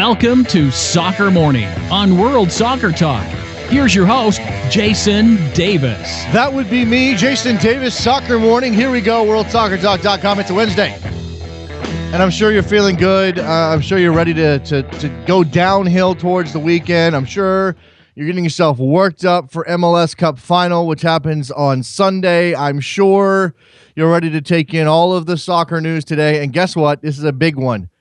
Welcome to Soccer Morning on World Soccer Talk. Here's your host, Jason Davis. That would be me, Jason Davis, Soccer Morning. Here we go, worldsoccertalk.com. It's a Wednesday. And I'm sure you're feeling good. I'm sure you're ready to go downhill towards the weekend. I'm sure you're getting yourself worked up for MLS Cup Final, which happens on Sunday. I'm sure you're ready to take in all of the soccer news today. And guess what? This is a big one.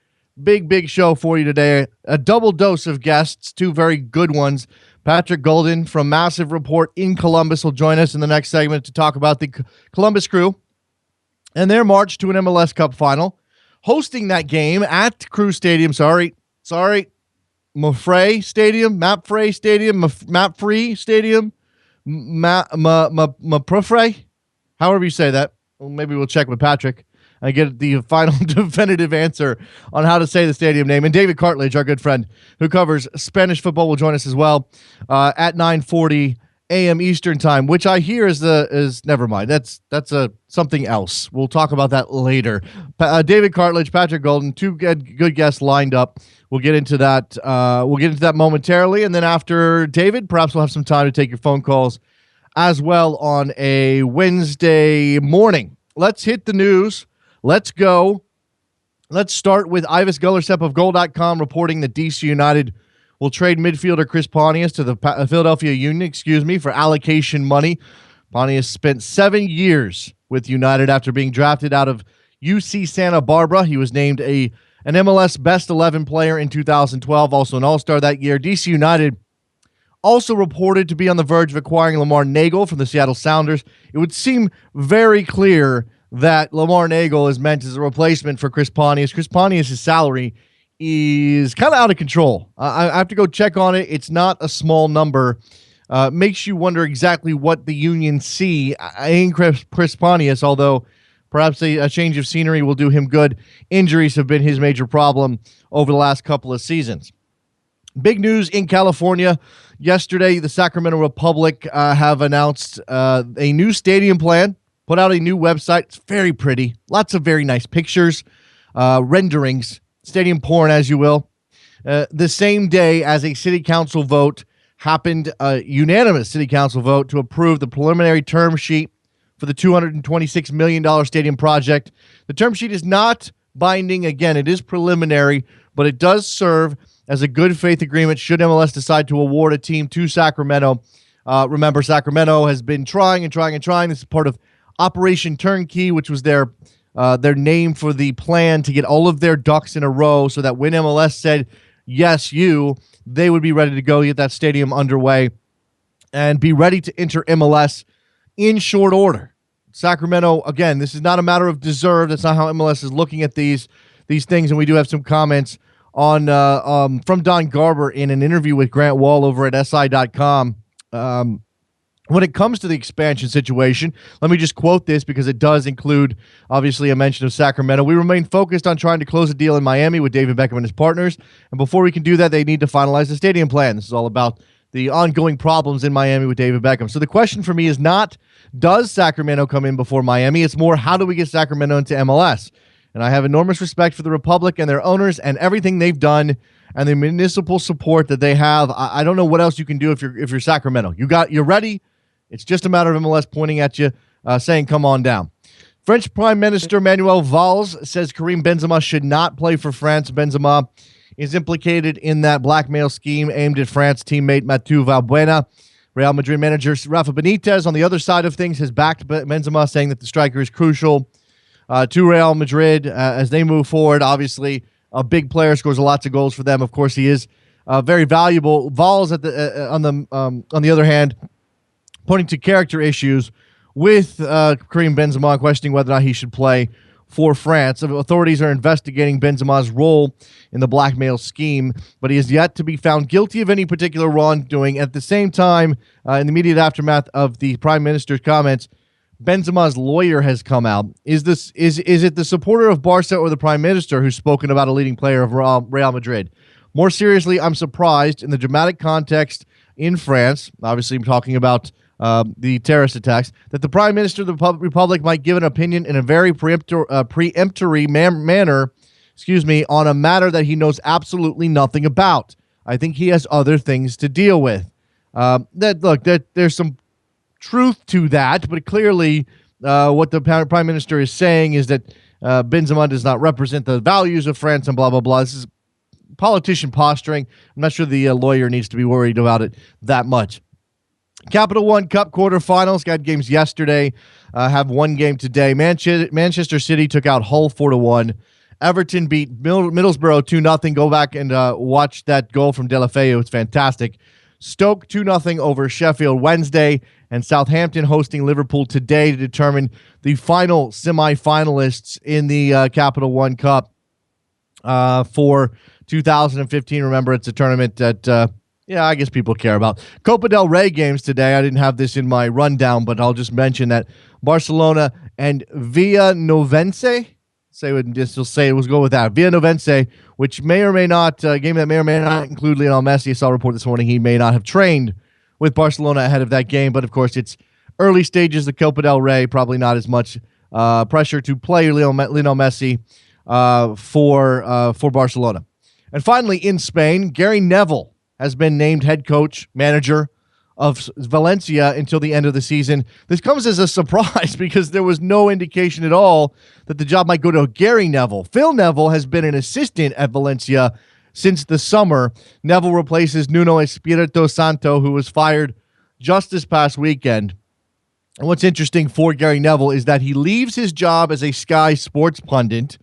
Big show for you today. A double dose of guests, two very good ones. Patrick Guldan from Massive Report in Columbus will join us in the next segment to talk about the Columbus Crew and their march to an MLS Cup Final. Hosting that game at Crew Stadium, Mapfre Stadium, Mapfre, however you say that. Well, maybe we'll check with Patrick and get the final definitive answer on how to say the stadium name. And David Cartlidge, our good friend who covers Spanish football, will join us as well at 9:40 a.m. Eastern time, which I hear is never mind. That's something else. We'll talk about that later. David Cartlidge, Patrick Guldan, two good guests lined up. We'll get into that. We'll get into that momentarily, and then after David, perhaps we'll have some time to take your phone calls as well on a Wednesday morning. Let's hit the news. Let's go. Let's start with Ivis Gullersep of Goal.com reporting that DC United will trade midfielder Chris Pontius to the Philadelphia Union, for allocation money. Pontius spent 7 years with United after being drafted out of UC Santa Barbara. He was named an MLS Best 11 player in 2012, also an All-Star that year. DC United also reported to be on the verge of acquiring Lamar Nagel from the Seattle Sounders. It would seem very clear that Lamar Nagel is meant as a replacement for Chris Pontius. Chris Pontius' salary is kind of out of control. I have to go check on it. It's not a small number. Makes you wonder exactly what the Union see in Chris Pontius, although perhaps a change of scenery will do him good. Injuries have been his major problem over the last couple of seasons. Big news in California. Yesterday, the Sacramento Republic have announced a new stadium plan, put out a new website. It's very pretty. Lots of very nice pictures, renderings, stadium porn, as you will. The same day as a city council vote happened, a unanimous city council vote to approve the preliminary term sheet for the $226 million stadium project. The term sheet is not binding. Again, it is preliminary, but it does serve as a good faith agreement should MLS decide to award a team to Sacramento. Remember, Sacramento has been trying. This is part of Operation Turnkey, which was their name for the plan to get all of their ducks in a row so that when MLS said, yes, they would be ready to go, get that stadium underway and be ready to enter MLS in short order. Sacramento, again, this is not a matter of deserve. That's not how MLS is looking at these things, and we do have some comments on from Don Garber in an interview with Grant Wall over at SI.com. When it comes to the expansion situation, let me just quote this because it does include, obviously, a mention of Sacramento. We remain focused on trying to close a deal in Miami with David Beckham and his partners. And before we can do that, they need to finalize the stadium plan. This is all about the ongoing problems in Miami with David Beckham. So the question for me is not, does Sacramento come in before Miami? It's more, how do we get Sacramento into MLS? And I have enormous respect for the Republic and their owners and everything they've done and the municipal support that they have. I don't know what else you can do if you're Sacramento. You're ready. It's just a matter of MLS pointing at you, saying, come on down. French Prime Minister Manuel Valls says Karim Benzema should not play for France. Benzema is implicated in that blackmail scheme aimed at France teammate Mathieu Valbuena. Real Madrid manager Rafa Benitez, on the other side of things, has backed Benzema, saying that the striker is crucial to Real Madrid as they move forward. Obviously, a big player, scores lots of goals for them. Of course, he is very valuable. Valls, on the other hand, pointing to character issues with Karim Benzema, questioning whether or not he should play for France. Authorities are investigating Benzema's role in the blackmail scheme, but he is yet to be found guilty of any particular wrongdoing. At the same time, in the immediate aftermath of the Prime Minister's comments, Benzema's lawyer has come out. Is it the supporter of Barca or the Prime Minister who's spoken about a leading player of Real Madrid? More seriously, I'm surprised in the dramatic context in France, obviously I'm talking about the terrorist attacks, that the Prime Minister of the Republic might give an opinion in a very preemptory manner, on a matter that he knows absolutely nothing about. I think he has other things to deal with. There's some truth to that, but clearly what the Prime Minister is saying is that Benzema does not represent the values of France and blah, blah, blah. This is politician posturing. I'm not sure the lawyer needs to be worried about it that much. Capital One Cup quarterfinals, got games yesterday, have one game today. Manchester City took out Hull 4-1. Everton beat Middlesbrough 2-0. Go back and watch that goal from Deulofeu. It's fantastic. Stoke 2-0 over Sheffield Wednesday, and Southampton hosting Liverpool today to determine the final semi-finalists in the Capital One Cup for 2015. Remember, it's a tournament that I guess people care about. Copa del Rey games today. I didn't have this in my rundown, but I'll just mention that Barcelona and Villanovense. We'll go with that. Villanovense, which may or may not, game that may or may not include Lionel Messi. I saw a report this morning he may not have trained with Barcelona ahead of that game, but of course it's early stages of Copa del Rey. Probably not as much pressure to play Lionel Messi for Barcelona. And finally, in Spain, Gary Neville has been named head coach, manager of Valencia until the end of the season. This comes as a surprise because there was no indication at all that the job might go to Gary Neville. Phil Neville has been an assistant at Valencia since the summer. Neville replaces Nuno Espirito Santo, who was fired just this past weekend. And what's interesting for Gary Neville is that he leaves his job as a Sky Sports pundit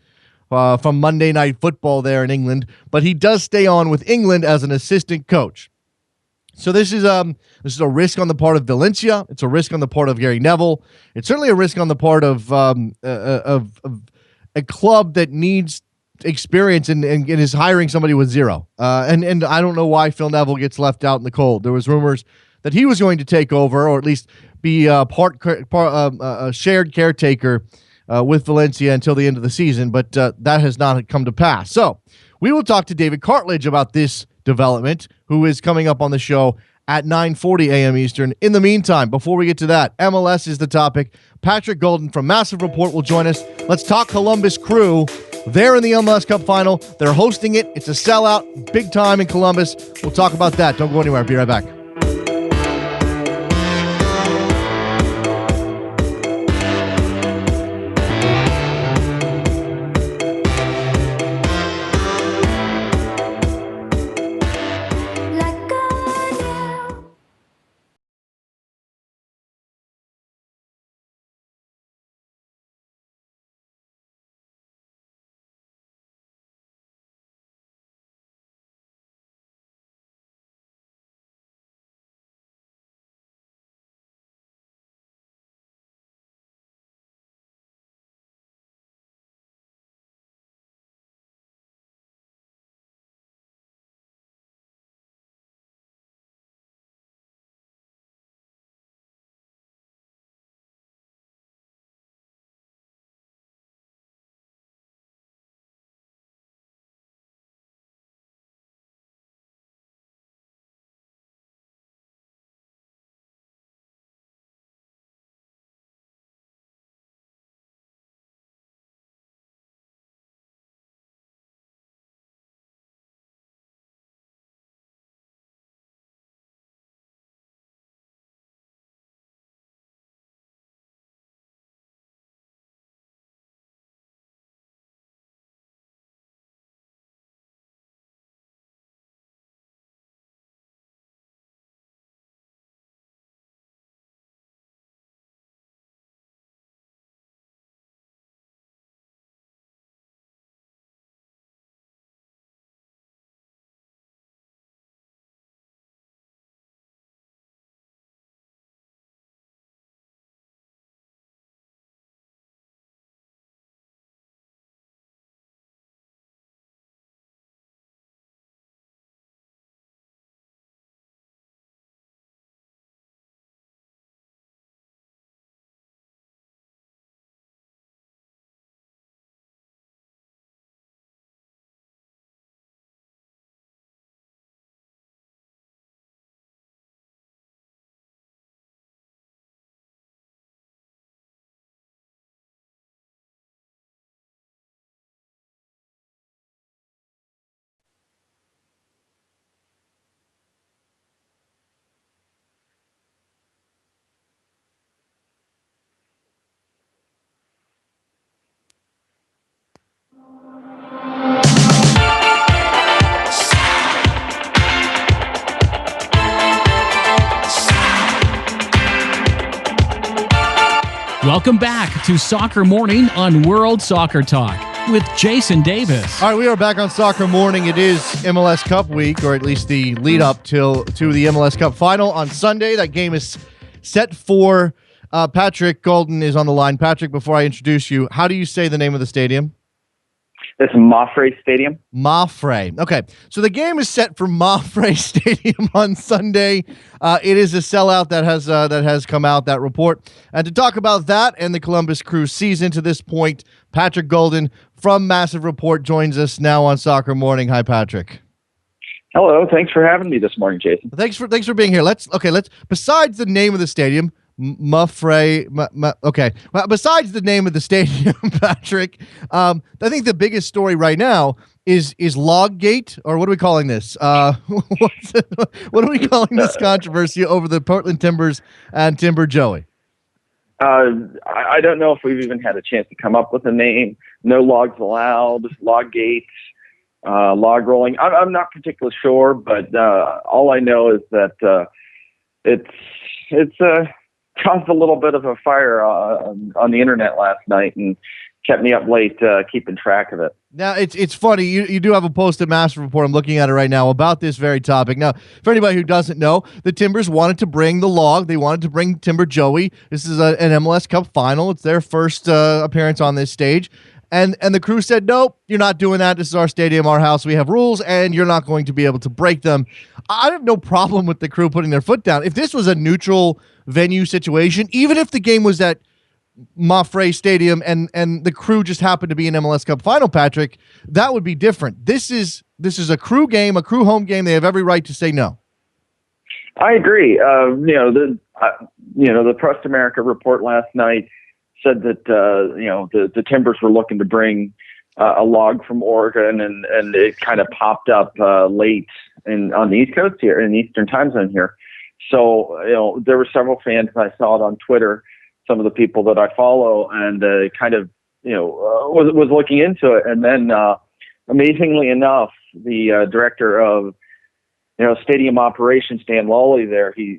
from Monday Night Football there in England, but he does stay on with England as an assistant coach. So this is a risk on the part of Valencia. It's a risk on the part of Gary Neville. It's certainly a risk on the part of a club that needs experience and is hiring somebody with zero. And I don't know why Phil Neville gets left out in the cold. There was rumors that he was going to take over, or at least be a shared caretaker with Valencia until the end of the season, but that has not come to pass. So we will talk to David Cartlidge about this development, who is coming up on the show at 9:40 a.m. Eastern. In the meantime, before we get to that, MLS is the topic. Patrick Guldan from Massive Report will join us. Let's talk Columbus Crew. They're in the MLS Cup final. They're hosting it. It's a sellout, big time in Columbus. We'll talk about that. Don't go anywhere. Be right back. Welcome back to Soccer Morning on World Soccer Talk with Jason Davis. All right, we are back on Soccer Morning. It is MLS Cup week, or at least the lead up to the MLS Cup final on Sunday. That game is set for Patrick Guldan is on the line. Patrick, before I introduce you, how do you say the name of the stadium? It's Mafre Stadium. Mafre. Okay, so the game is set for Mafre Stadium on Sunday. It is a sellout that has come out, that report. And to talk about that and the Columbus Crew season to this point, Patrick Guldan from Massive Report joins us now on Soccer Morning. Hi, Patrick. Hello. Thanks for having me this morning, Jason. Thanks for being here. Let's besides the name of the stadium, Mafre. Okay. Well, besides the name of the stadium, Patrick, I think the biggest story right now is Loggate, or what are we calling this? What are we calling this controversy over the Portland Timbers and Timber Joey? I don't know if we've even had a chance to come up with a name. No logs allowed. Loggate. Log rolling. I'm not particularly sure, but all I know is that it's caused a little bit of a fire on the internet last night and kept me up late keeping track of it. Now, it's funny. You do have a post at Master Report. I'm looking at it right now about this very topic. Now, for anybody who doesn't know, the Timbers wanted to bring the log. They wanted to bring Timber Joey. This is an MLS Cup final. It's their first appearance on this stage. And the Crew said, nope, you're not doing that. This is our stadium, our house. We have rules, and you're not going to be able to break them. I have no problem with the Crew putting their foot down. If this was a neutral venue situation, even if the game was at Mafre Stadium and the Crew just happened to be an MLS Cup final, Patrick, that would be different. This is a Crew game, a Crew home game. They have every right to say no. I agree. The Press America report last night said that the Timbers were looking to bring a log from Oregon, and it kind of popped up late on the East Coast here, in the Eastern time zone here. So there were several fans, and I saw it on Twitter. Some of the people that I follow, and was looking into it, and then amazingly enough, the director of stadium operations, Dan Lawley, there he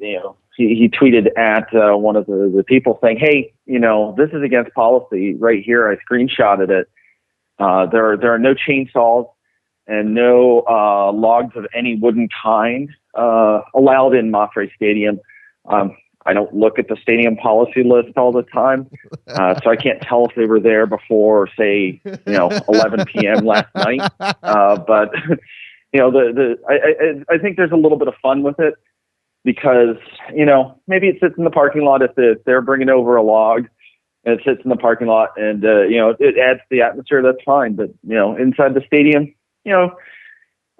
tweeted at one of the people saying, hey, this is against policy right here. I screenshotted it. There are no chainsaws and no logs of any wooden kind allowed in Mafre Stadium. I don't look at the stadium policy list all the time, so I can't tell if they were there before, say, 11 p.m. last night. But I think there's a little bit of fun with it, because maybe it sits in the parking lot if they're bringing over a log, and it sits in the parking lot, and it adds to the atmosphere. That's fine. But inside the stadium,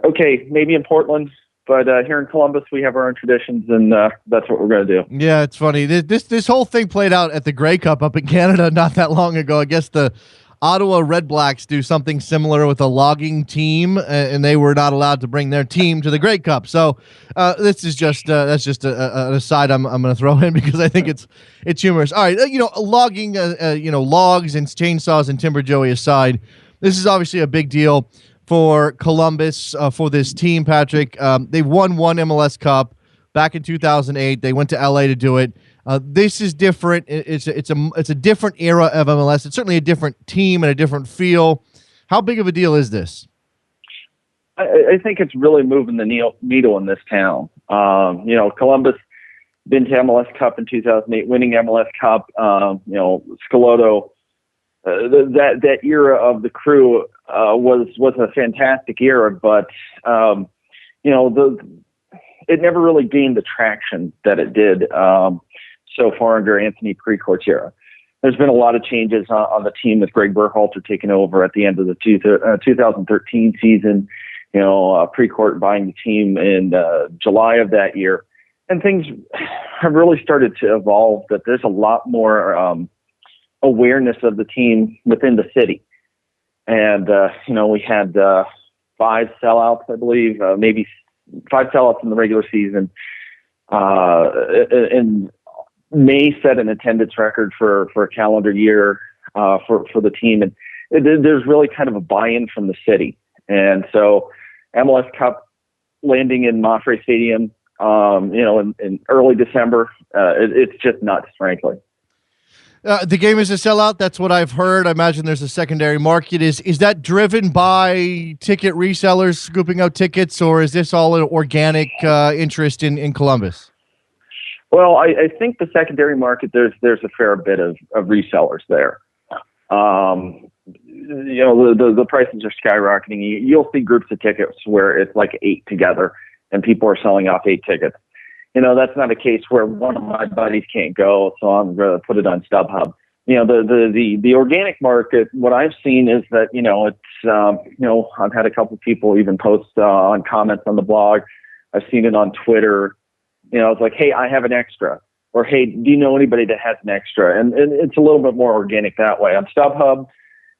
okay, maybe in Portland. But here in Columbus, we have our own traditions, and that's what we're going to do. Yeah, it's funny. This whole thing played out at the Grey Cup up in Canada not that long ago. I guess the Ottawa Red Blacks do something similar with a logging team, and they were not allowed to bring their team to the Grey Cup. So this is just an aside I'm going to throw in, because I think it's humorous. All right, logging, logs and chainsaws and Timber Joey aside, this is obviously a big deal for Columbus, for this team, Patrick. They won one MLS Cup back in 2008. They went to LA to do it. This is different. It's a different era of MLS. It's certainly a different team and a different feel. How big of a deal is this? I think it's really moving the needle in this town. Columbus been to MLS Cup in 2008, winning MLS Cup. Schelotto. That era of the Crew was a fantastic era, but it never really gained the traction that it did so far under Anthony Precourt's era. There's been a lot of changes on the team with Greg Berhalter taking over at the end of the 2013 season. Precourt buying the team in July of that year, and things have really started to evolve. That there's a lot more awareness of the team within the city. And, we had 5 sellouts, I believe, maybe 5 sellouts in the regular season. And May set an attendance record for a calendar year for the team. And there's really kind of a buy-in from the city. And so MLS Cup landing in Mafre Stadium, in early December, it's just nuts, frankly. The game is a sellout. That's what I've heard. I imagine there's a secondary market. Is that driven by ticket resellers scooping out tickets, or is this all an organic interest in Columbus? Well, I think the secondary market, there's a fair bit of resellers there. The prices are skyrocketing. You'll see groups of tickets where it's like 8 together, and people are selling off 8 tickets. That's not a case where one of my buddies can't go, so I'm going to put it on StubHub. The organic market, what I've seen is that, it's, I've had a couple of people even post on comments on the blog. I've seen it on Twitter. It's like, hey, I have an extra, or hey, do you know anybody that has an extra? And it's a little bit more organic that way. On StubHub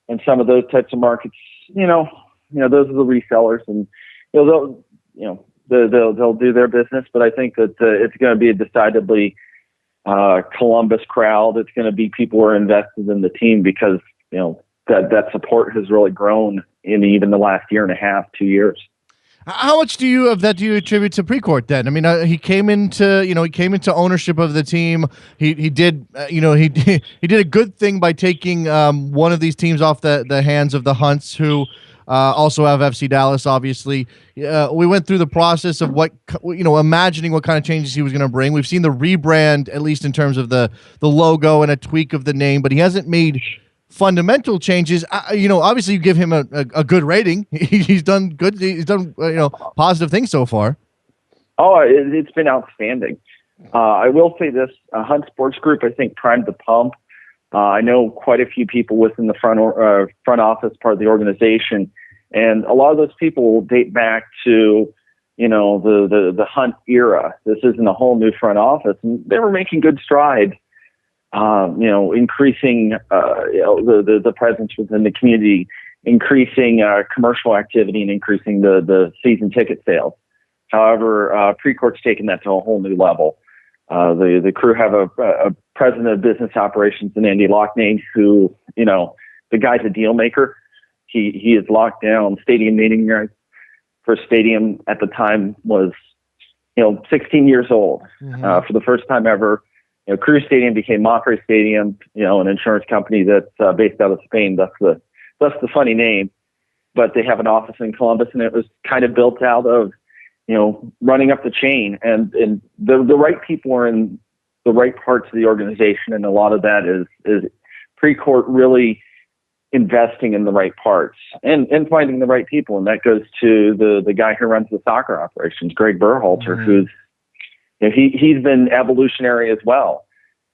and some of those types of markets, those are the resellers, and they'll do their business. But I think that it's going to be a decidedly Columbus crowd. It's going to be people who are invested in the team because that support has really grown in even the last year and a half, 2 years. How much do you attribute to Precourt then? I mean, he came into ownership of the team. He did he did a good thing by taking one of these teams off the hands of the Hunts, who also have FC Dallas. Obviously, we went through the process of imagining what kind of changes he was going to bring. We've seen the rebrand, at least in terms of the logo and a tweak of the name, but he hasn't made fundamental changes. Obviously you give him a good rating. He's done good. He's done positive things so far. Oh, it's been outstanding. I will say this: Hunt Sports Group, I think, primed the pump. I know quite a few people within the front office part of the organization, and a lot of those people will date back to the Hunt era. This isn't a whole new front office, and they were making good strides. Increasing the presence within the community, increasing commercial activity, and increasing the season ticket sales. However, Precourt's taken that to a whole new level. The Crew have a president of business operations in Andy Loughnane, who, the guy's a deal maker. He has locked down stadium meeting rights for a stadium at the time was, 16 years old. Mm-hmm. For the first time ever. Crew Stadium became Mafre Stadium, an insurance company that's based out of Spain. That's the funny name, but they have an office in Columbus, and it was kind of built out of, running up the chain, and the right people are in the right parts of the organization, and a lot of that is Precourt really investing in the right parts and finding the right people, and that goes to the guy who runs the soccer operations, Greg Berhalter, mm-hmm. who's he's been evolutionary as well.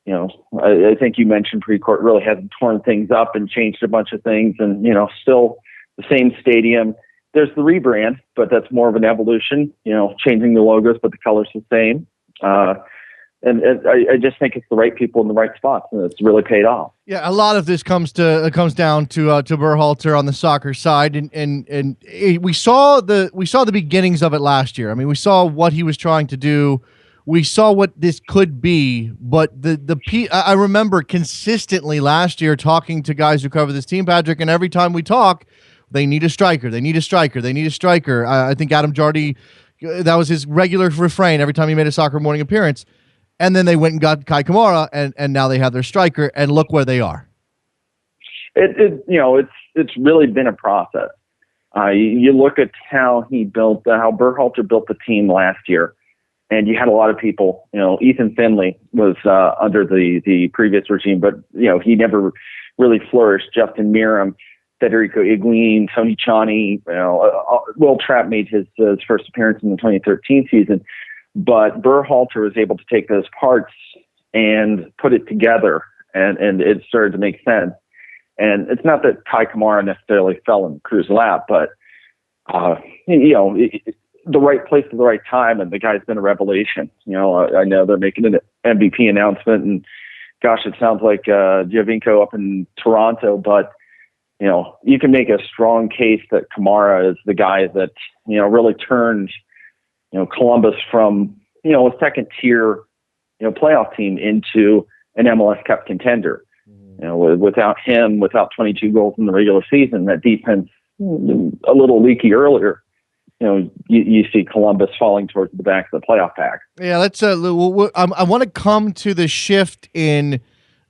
I think you mentioned Precourt really hasn't torn things up and changed a bunch of things, and still the same stadium. There's the rebrand, but that's more of an evolution. Changing the logos, but the color's the same. And I just think it's the right people in the right spots, and it's really paid off. Yeah, a lot of this comes down to Berhalter on the soccer side, and we saw the beginnings of it last year. I mean, we saw what he was trying to do. We saw what this could be, but I remember consistently last year talking to guys who cover this team, Patrick, and every time we talk, they need a striker. They need a striker. They need a striker. I think Adam Jardy, that was his regular refrain every time he made a Soccer Morning appearance. And then they went and got Kai Kamara, and now they have their striker, and look where they are. It's really been a process. You look at how Berhalter built the team last year. And you had a lot of people, Ethan Finley was under the previous regime, but, he never really flourished. Justin Miram, Federico Iguin, Tony Chani, Will Trapp made his first appearance in the 2013 season. But Berhalter was able to take those parts and put it together, and it started to make sense. And it's not that Kai Kamara necessarily fell in Crew's lap, but, the right place at the right time, and the guy's been a revelation. I know they're making an MVP announcement, and gosh, it sounds like Giovinco up in Toronto, but you can make a strong case that Kamara is the guy that really turned Columbus from a second tier playoff team into an MLS Cup contender. Without him, without 22 goals in the regular season, that defense a little leaky earlier. You see Columbus falling towards the back of the playoff pack. Yeah, let's. I want to come to the shift in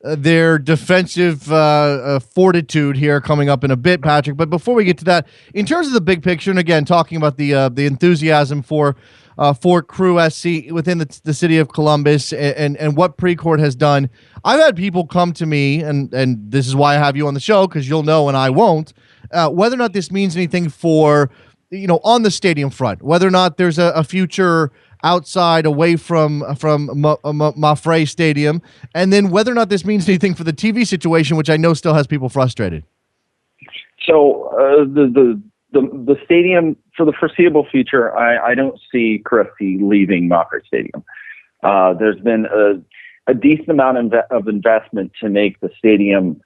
their defensive fortitude here coming up in a bit, Patrick. But before we get to that, in terms of the big picture, and again, talking about the enthusiasm for Crew SC within the city of Columbus and what Precourt has done, I've had people come to me, and this is why I have you on the show, because you'll know and I won't, whether or not this means anything for, on the stadium front, whether or not there's a future outside, away from Mafre Stadium, and then whether or not this means anything for the TV situation, which I know still has people frustrated. So the stadium for the foreseeable future, I don't see Crew FC leaving Mafre Stadium. There's been a decent amount of investment to make the stadium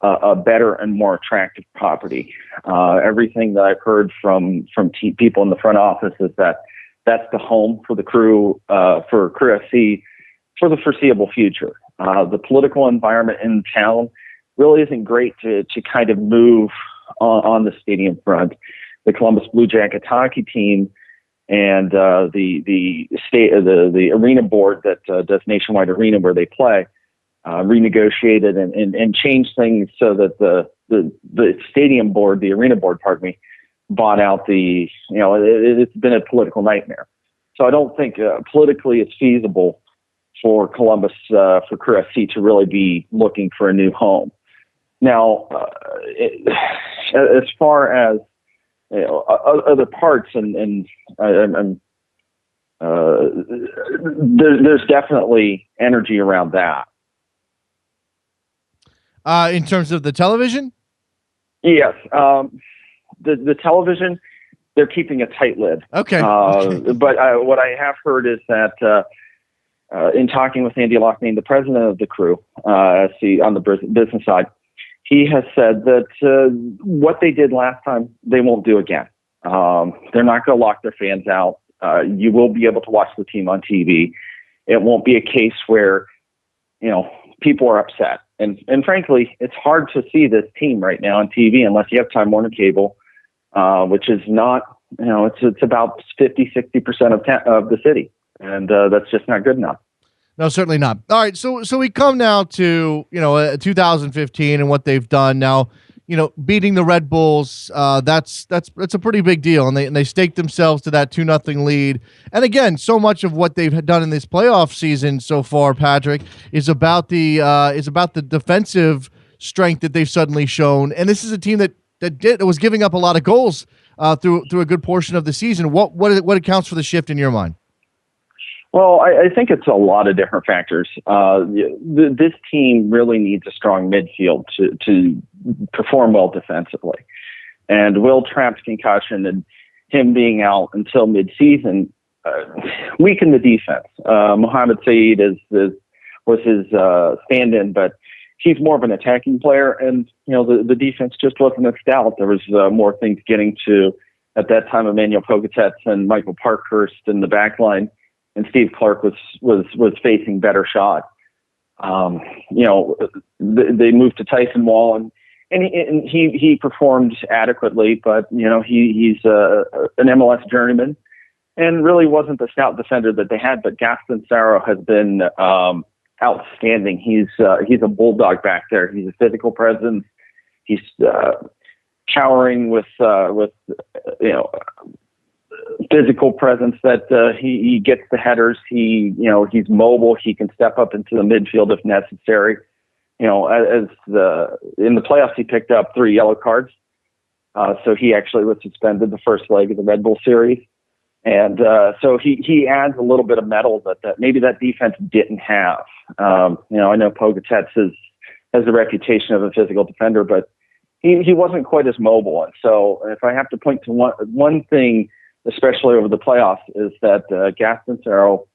a better and more attractive property. Everything that I've heard from people in the front office is that that's the home for the Crew, for Crew FC for the foreseeable future. The political environment in town really isn't great to kind of move on the stadium front. The Columbus Blue Jackets hockey team and the arena board that does Nationwide Arena where they play renegotiated and changed things so that the stadium board, the arena board, bought out it's been a political nightmare. So I don't think politically it's feasible for Columbus, for Crew FC to really be looking for a new home. Now, as far as other parts, there's definitely energy around that. In terms of the television? Yes. The television, they're keeping a tight lid. Okay. But what I have heard is that in talking with Andy Loughnane, the president of the Crew, on the business side, he has said that what they did last time, they won't do again. They're not going to lock their fans out. You will be able to watch the team on TV. It won't be a case where, people are upset. And frankly, it's hard to see this team right now on TV unless you have Time Warner Cable, which is not, it's about 50-60% of the city. And that's just not good enough. No, certainly not. All right, so we come now to 2015 and what they've done now. Beating the Red Bulls, that's a pretty big deal, and they staked themselves to that 2-0 lead. And again, so much of what they've done in this playoff season so far, Patrick, is about the defensive strength that they've suddenly shown. And this is a team that was giving up a lot of goals through a good portion of the season. What accounts for the shift in your mind? Well, I think it's a lot of different factors. This team really needs a strong midfield to perform well defensively. And Will Trapp's concussion and him being out until midseason weakened the defense. Mohamed Saeed was his stand-in, but he's more of an attacking player. And, the defense just wasn't as stout. There was more things getting to, at that time, Emmanuel Pogatetz and Michael Parkhurst in the back line. And Steve Clark was facing better shots. They moved to Tyson Wall, and he performed adequately, but he's an MLS journeyman, and really wasn't the stout defender that they had. But Gaston Sarro has been outstanding. He's a bulldog back there. He's a physical presence. He's showering with physical presence that he gets the headers. He's mobile. He can step up into the midfield if necessary. In the playoffs, he picked up 3 yellow cards. So he actually was suspended the first leg of the Red Bull series. And so he adds a little bit of mettle that maybe that defense didn't have. I know Pogatetz has the reputation of a physical defender, but he wasn't quite as mobile. And so if I have to point to one thing, especially over the playoffs, is that Gaston Sarro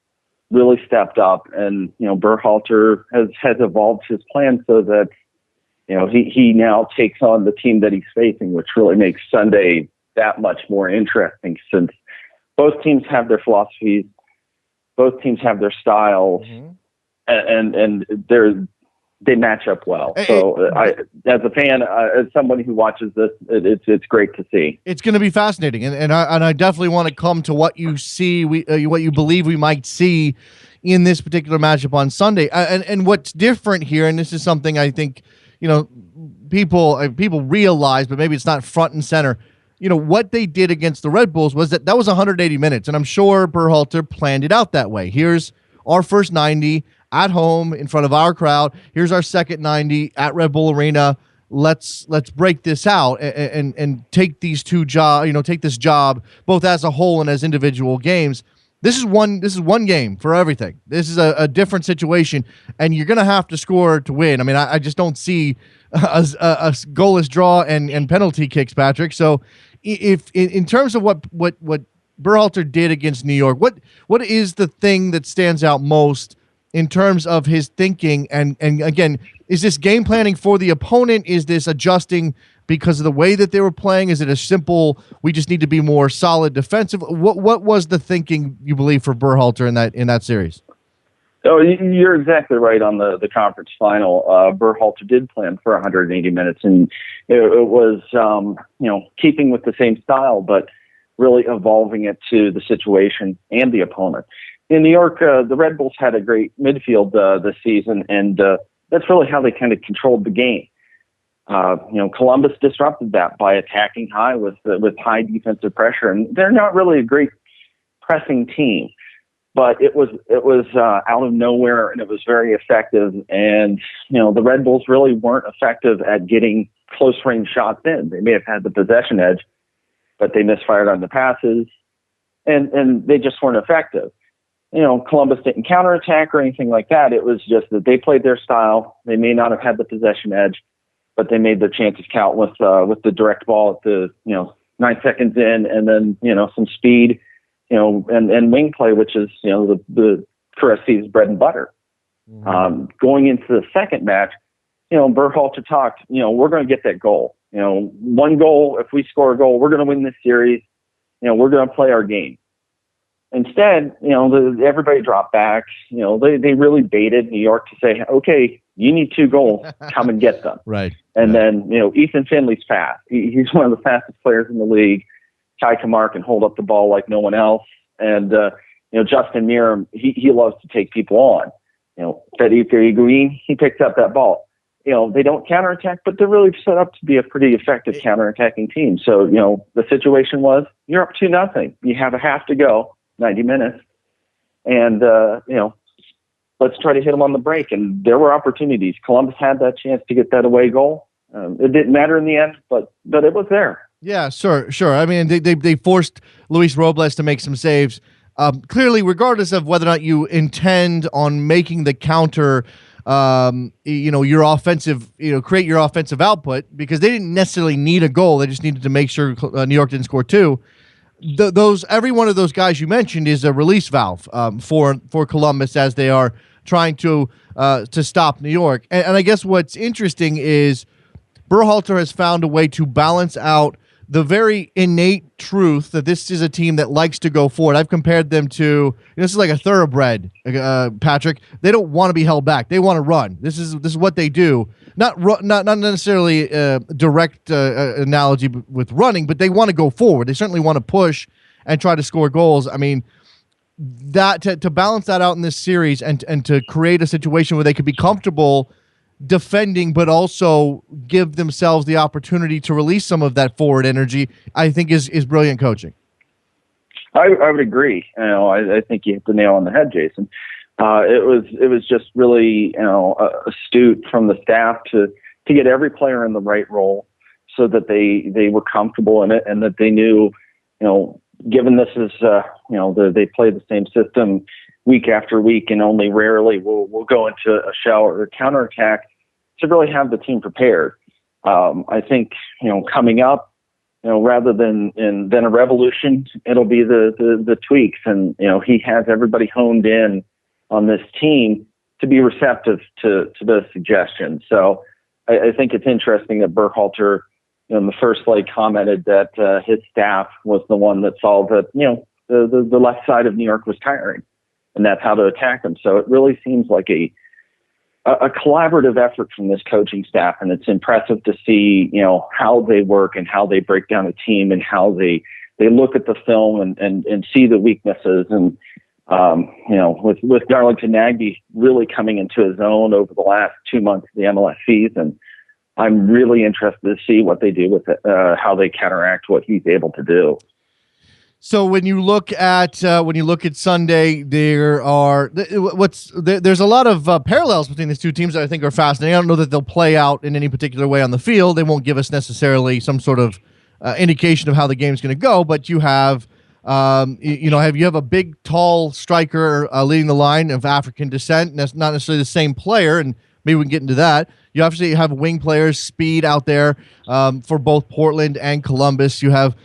really stepped up, and Berhalter has evolved his plan so that he now takes on the team that he's facing, which really makes Sunday that much more interesting, since both teams have their philosophies, both teams have their styles, and they match up well. Hey, So as a fan, as somebody who watches this, it's great to see. It's going to be fascinating, and I definitely want to come to what you see, what you believe we might see in this particular matchup on Sunday. And what's different here, and this is something I think people realize, but maybe it's not front and center. What they did against the Red Bulls was that was 180 minutes, and I'm sure Berhalter planned it out that way. Here's our first 90 at home in front of our crowd. Here's our second 90 at Red Bull Arena. Let's break this out and take these two take this job both as a whole and as individual games. This is one game for everything. This is a different situation, and you're going to have to score to win. I mean, I just don't see a goalless draw and penalty kicks, Patrick. So if in terms of what Berhalter did against New York, what is the thing that stands out most in terms of his thinking? And again, is this game planning for the opponent? Is this adjusting because of the way that they were playing? Is it a simple, we just need to be more solid defensive? What was the thinking, you believe, for Berhalter in that series? Oh, you're exactly right on the conference final. Berhalter did plan for 180 minutes, and it was keeping with the same style, but really evolving it to the situation and the opponent. In New York, the Red Bulls had a great midfield this season, and that's really how they kind of controlled the game. Columbus disrupted that by attacking high with high defensive pressure, and they're not really a great pressing team, but it was out of nowhere, and it was very effective. And the Red Bulls really weren't effective at getting close range shots in. They may have had the possession edge, but they misfired on the passes, and they just weren't effective. Columbus didn't counterattack or anything like that. It was just that they played their style. They may not have had the possession edge, but they made their chances count with the direct ball at the 9 seconds in, and then some speed, and wing play, which is the Cressey's bread and butter. Mm-hmm. Going into the second match, Berhalter talked. We're going to get that goal. One goal. If we score a goal, we're going to win this series. We're going to play our game. Instead, everybody dropped back. They really baited New York to say, okay, you need 2 goals, come and get them. Right. And then, Ethan Finley's fast. He's one of the fastest players in the league. Kai Kamar can hold up the ball like no one else. And, Justin Miram, he loves to take people on. Federico Higuain, he picks up that ball. They don't counterattack, but they're really set up to be a pretty effective counterattacking team. So, the situation was, you're up 2-0. You have a half to go. 90 minutes, and let's try to hit them on the break. And there were opportunities. Columbus had that chance to get that away goal. It didn't matter in the end, but it was there. Yeah, sure. I mean, they forced Luis Robles to make some saves. Clearly, regardless of whether or not you intend on making the counter, your offensive, create your offensive output, because they didn't necessarily need a goal. They just needed to make sure New York didn't score 2. Every one of those guys you mentioned is a release valve for Columbus as they are trying to stop New York. And I guess what's interesting is Berhalter has found a way to balance out the very innate truth that this is a team that likes to go forward. I've compared them to, this is like a thoroughbred, Patrick. They don't want to be held back. They want to run. This is what they do. Not necessarily a direct analogy with running, but they want to go forward. They certainly want to push and try to score goals. I mean, that to balance that out in this series and to create a situation where they could be comfortable defending, but also give themselves the opportunity to release some of that forward energy, I think is brilliant coaching. I would agree. I think you hit the nail on the head, Jason. It was just really astute from the staff to get every player in the right role, so that they were comfortable in it, and that they knew, given this is they play the same system week after week, and only rarely we'll go into a shell or a counterattack, to really have the team prepared. I think coming up, rather than a revolution, it'll be the tweaks, and he has everybody honed in on this team to be receptive to those suggestions. So I think it's interesting that Berhalter, in the first leg, commented that his staff was the one that saw that the left side of New York was tiring, and that's how to attack them. So it really seems like a a collaborative effort from this coaching staff, and it's impressive to see, how they work and how they break down a team and how they look at the film and see the weaknesses. And, with Darlington Nagbe really coming into his own over the last 2 months of the MLS season, I'm really interested to see what they do with it, how they counteract what he's able to do. So when you look at Sunday, there's a lot of parallels between these two teams that I think are fascinating. I don't know that they'll play out in any particular way on the field. They won't give us necessarily some sort of indication of how the game's going to go. But you have you have a big, tall striker leading the line of African descent. And that's not necessarily the same player, and maybe we can get into that. You obviously have wing players, speed out there for both Portland and Columbus. You have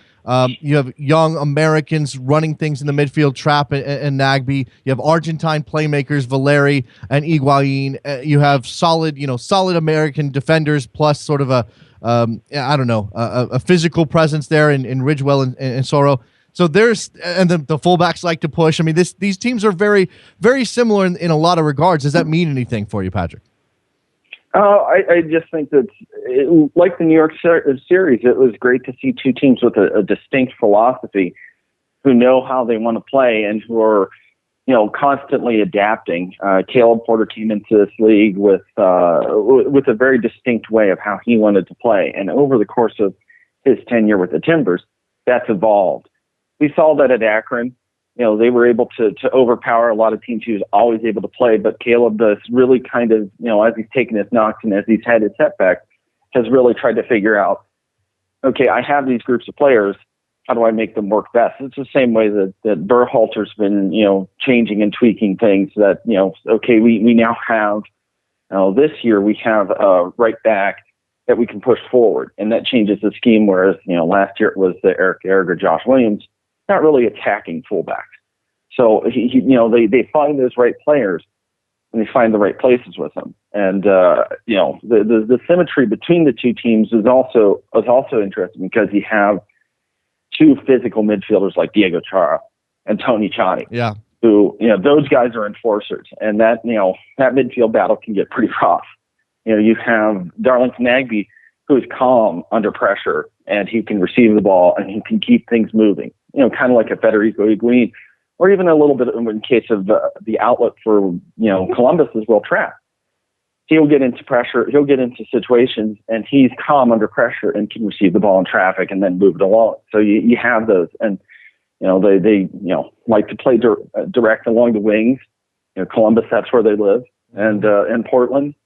young Americans running things in the midfield, Trapp and Nagbe. You have Argentine playmakers, Valeri and Higuain. You have solid American defenders, plus sort of a physical presence there in Ridgewell and Soro. So and the fullbacks like to push. I mean, these teams are very, very similar in a lot of regards. Does that mean anything for you, Patrick? I just think that, like the New York series, it was great to see two teams with a distinct philosophy, who know how they want to play and who are, constantly adapting. Caleb Porter came into this league with a very distinct way of how he wanted to play, and over the course of his tenure with the Timbers, that's evolved. We saw that at Akron. They were able to overpower a lot of teams he was always able to play, but Caleb does really kind of, as he's taken his knocks and as he's had his setbacks, has really tried to figure out, okay, I have these groups of players. How do I make them work best? It's the same way that Berhalter's been, changing and tweaking things that, okay, we now have, this year we have a right back that we can push forward, and that changes the scheme, whereas, last year it was the Eric Gallagher, Josh Williams, not really attacking fullbacks. So they find those right players and they find the right places with them. And the symmetry between the two teams is also interesting, because you have two physical midfielders like Diego Chara and Tony Chani. Yeah. Who, those guys are enforcers, and that midfield battle can get pretty rough. You have Darlington Nagbe, who is calm under pressure, and he can receive the ball and he can keep things moving. Kind of like a Federico Higuain, or even a little bit in case of the outlet for, Columbus is Will Trapp. He'll get into pressure, he'll get into situations, and he's calm under pressure and can receive the ball in traffic and then move it along. So you have those, and, they like to play direct along the wings. Columbus, that's where they live. And in Portland,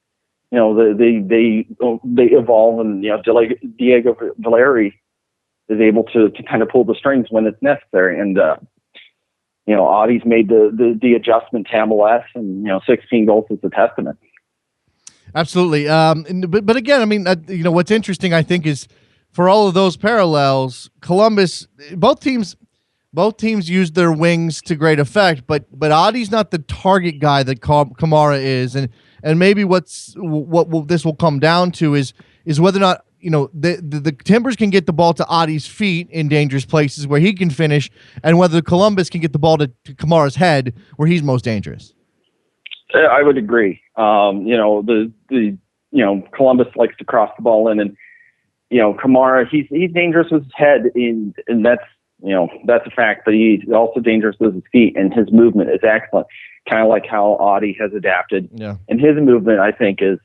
they evolve, and, Diego Valeri is able to kind of pull the strings when it's necessary. And, Audie's made the adjustment to MLS, and, 16 goals is a testament. Absolutely. But again, I mean, what's interesting, I think, is for all of those parallels, Columbus, both teams used their wings to great effect, but Audie's not the target guy that Kamara is. And maybe what this will come down to is whether or not, the Timbers can get the ball to Audie's feet in dangerous places where he can finish, and whether Columbus can get the ball to Kamara's head where he's most dangerous. I would agree. Columbus likes to cross the ball in, and, Kamara, he's dangerous with his head, and that's a fact, but he's also dangerous with his feet, and his movement is excellent. Kind of like how Audie has adapted. Yeah. And his movement, I think, is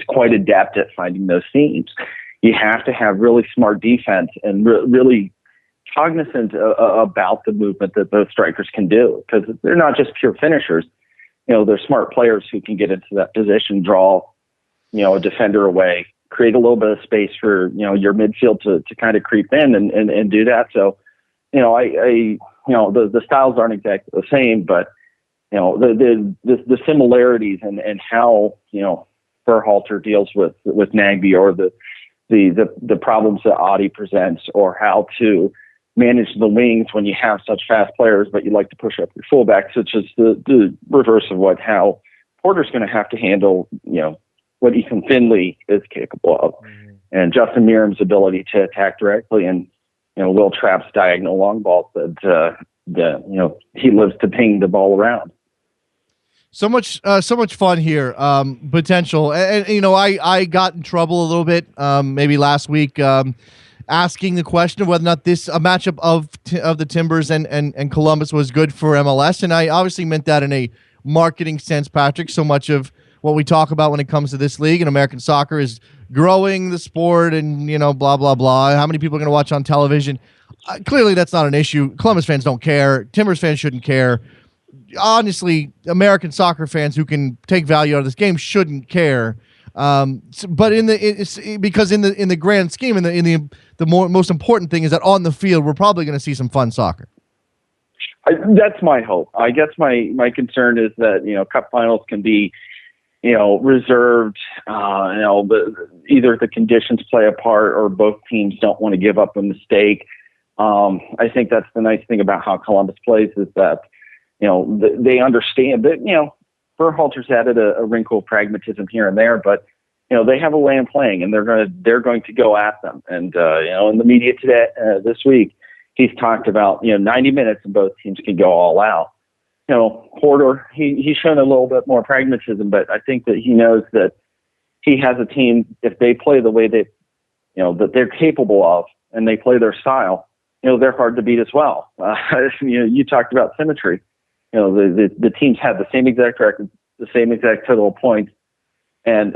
quite adept at finding those seams. You have to have really smart defense and really cognizant about the movement that those strikers can do, because they're not just pure finishers. They're smart players who can get into that position, draw, a defender away, create a little bit of space for, your midfield to kind of creep in and do that. So, the styles aren't exactly the same, but, the similarities and how, Berhalter deals with Nagbe, or the problems that Audie presents, or how to manage the wings when you have such fast players, but you like to push up your fullback, such as the reverse of how Porter's going to have to handle, what Ethan Finley is capable of, and Justin Meram's ability to attack directly, and, Will Trapp's diagonal long balls that he lives to ping the ball around. So much fun here. Potential, and you know, I got in trouble a little bit, maybe last week, asking the question of whether or not this a matchup of the Timbers and Columbus was good for MLS, and I obviously meant that in a marketing sense, Patrick. So much of what we talk about when it comes to this league and American soccer is growing the sport, and you know, blah blah blah. How many people are going to watch on television? Clearly, that's not an issue. Columbus fans don't care. Timbers fans shouldn't care. Honestly, American soccer fans who can take value out of this game shouldn't care. But because in the grand scheme, the most important thing is that on the field, we're probably going to see some fun soccer. That's my hope. I guess my concern is that, you know, cup finals can be, you know, reserved. Either the conditions play a part or both teams don't want to give up a mistake. I think that's the nice thing about how Columbus plays is that, you know, they understand that, you know, Berhalter's added a wrinkle of pragmatism here and there, but, you know, they have a way of playing and they're going to go at them. And, you know, in the media today, this week, he's talked about, you know, 90 minutes and both teams can go all out. You know, Porter, he's shown a little bit more pragmatism, but I think that he knows that he has a team, if they play the way that, you know, that they're capable of and they play their style, you know, they're hard to beat as well. You know, you talked about symmetry. You know, the teams have the same exact record, the same exact total of points, and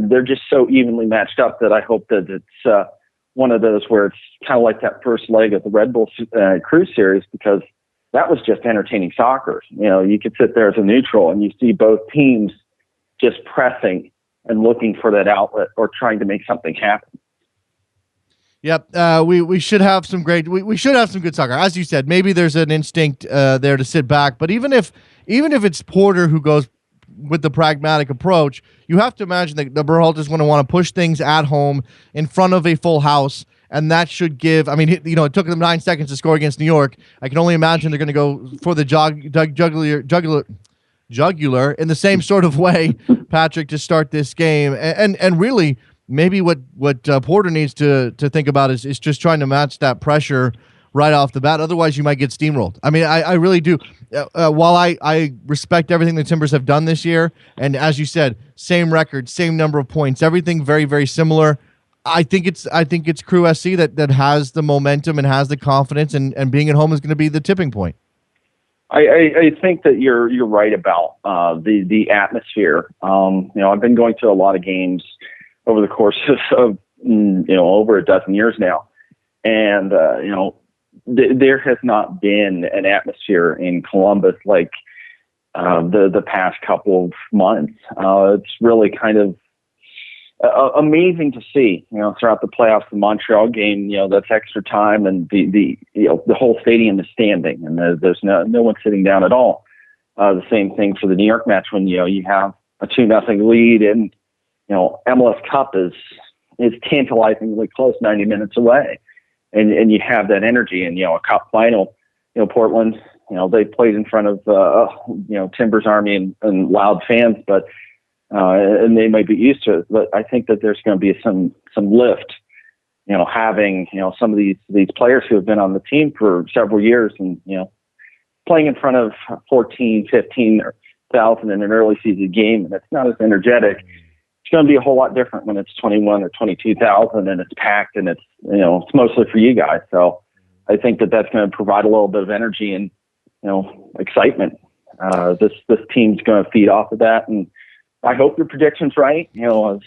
they're just so evenly matched up that I hope that it's one of those where it's kind of like that first leg of the Red Bull Crew series, because that was just entertaining soccer. You know, you could sit there as a neutral and you see both teams just pressing and looking for that outlet or trying to make something happen. Yep, we should have some we should have some good soccer. As you said, maybe there's an instinct there to sit back, but even if it's Porter who goes with the pragmatic approach, you have to imagine that the Berhalter's going to want to push things at home in front of a full house, and that should give. I mean, you know, it took them 9 seconds to score against New York. I can only imagine they're going to go for the jugular in the same sort of way, Patrick, to start this game, and really. Maybe what Porter needs to think about is just trying to match that pressure right off the bat. Otherwise, you might get steamrolled. I mean, I really do. While I respect everything the Timbers have done this year, and as you said, same record, same number of points, everything very, very similar. I think it's Crew SC that has the momentum and has the confidence, and being at home is going to be the tipping point. I think that you're right about the atmosphere. You know, I've been going to a lot of games over the course of you know, over a dozen years now. And, you know, there has not been an atmosphere in Columbus like the past couple of months. It's really kind of amazing to see, you know, throughout the playoffs, the Montreal game, you know, that's extra time and the you know, the whole stadium is standing and there's no one sitting down at all. The same thing for the New York match when, you know, you have a 2-0 lead and, you know, MLS Cup is tantalizingly close, 90 minutes away. And you have that energy and, you know, a cup final, you know, Portland, you know, they played in front of, you know, Timbers Army and loud fans, but, and they might be used to it, but I think that there's going to be some lift, you know, having, you know, some of these players who have been on the team for several years and, you know, playing in front of 14, 15,000 in an early season game. And it's not as energetic. It's going to be a whole lot different when it's 21 or 22,000 and it's packed and it's, you know, it's mostly for you guys. So I think that that's going to provide a little bit of energy and, you know, excitement. This team's going to feed off of that. And I hope your prediction's right. You know,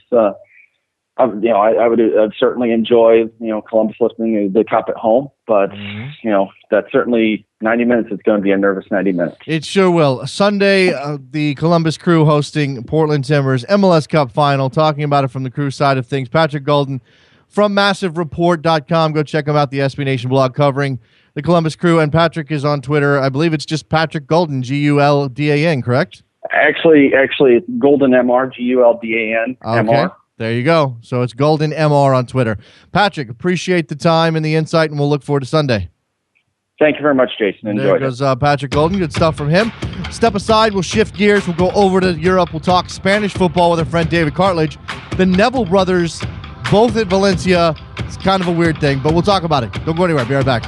I would certainly enjoy, you know, Columbus lifting the cup at home, but you know, that's certainly 90 minutes. It's going to be a nervous 90 minutes. It sure will. Sunday, the Columbus Crew hosting Portland Timbers MLS Cup final. Talking about it from the Crew side of things, Patrick Guldan from MassiveReport.com. Go check him out. The SB Nation blog covering the Columbus Crew, and Patrick is on Twitter. I believe it's just Patrick Guldan, Guldan, correct? Actually, it's Guldan MR, Guldan MR. Okay. There you go. So it's Guldan MR on Twitter. Patrick, appreciate the time and the insight, and we'll look forward to Sunday. Thank you very much, Jason. Enjoy. There goes Patrick Guldan. Good stuff from him. Step aside. We'll shift gears. We'll go over to Europe. We'll talk Spanish football with our friend David Cartlidge. The Neville brothers, both at Valencia. It's kind of a weird thing, but we'll talk about it. Don't go anywhere. Be right back.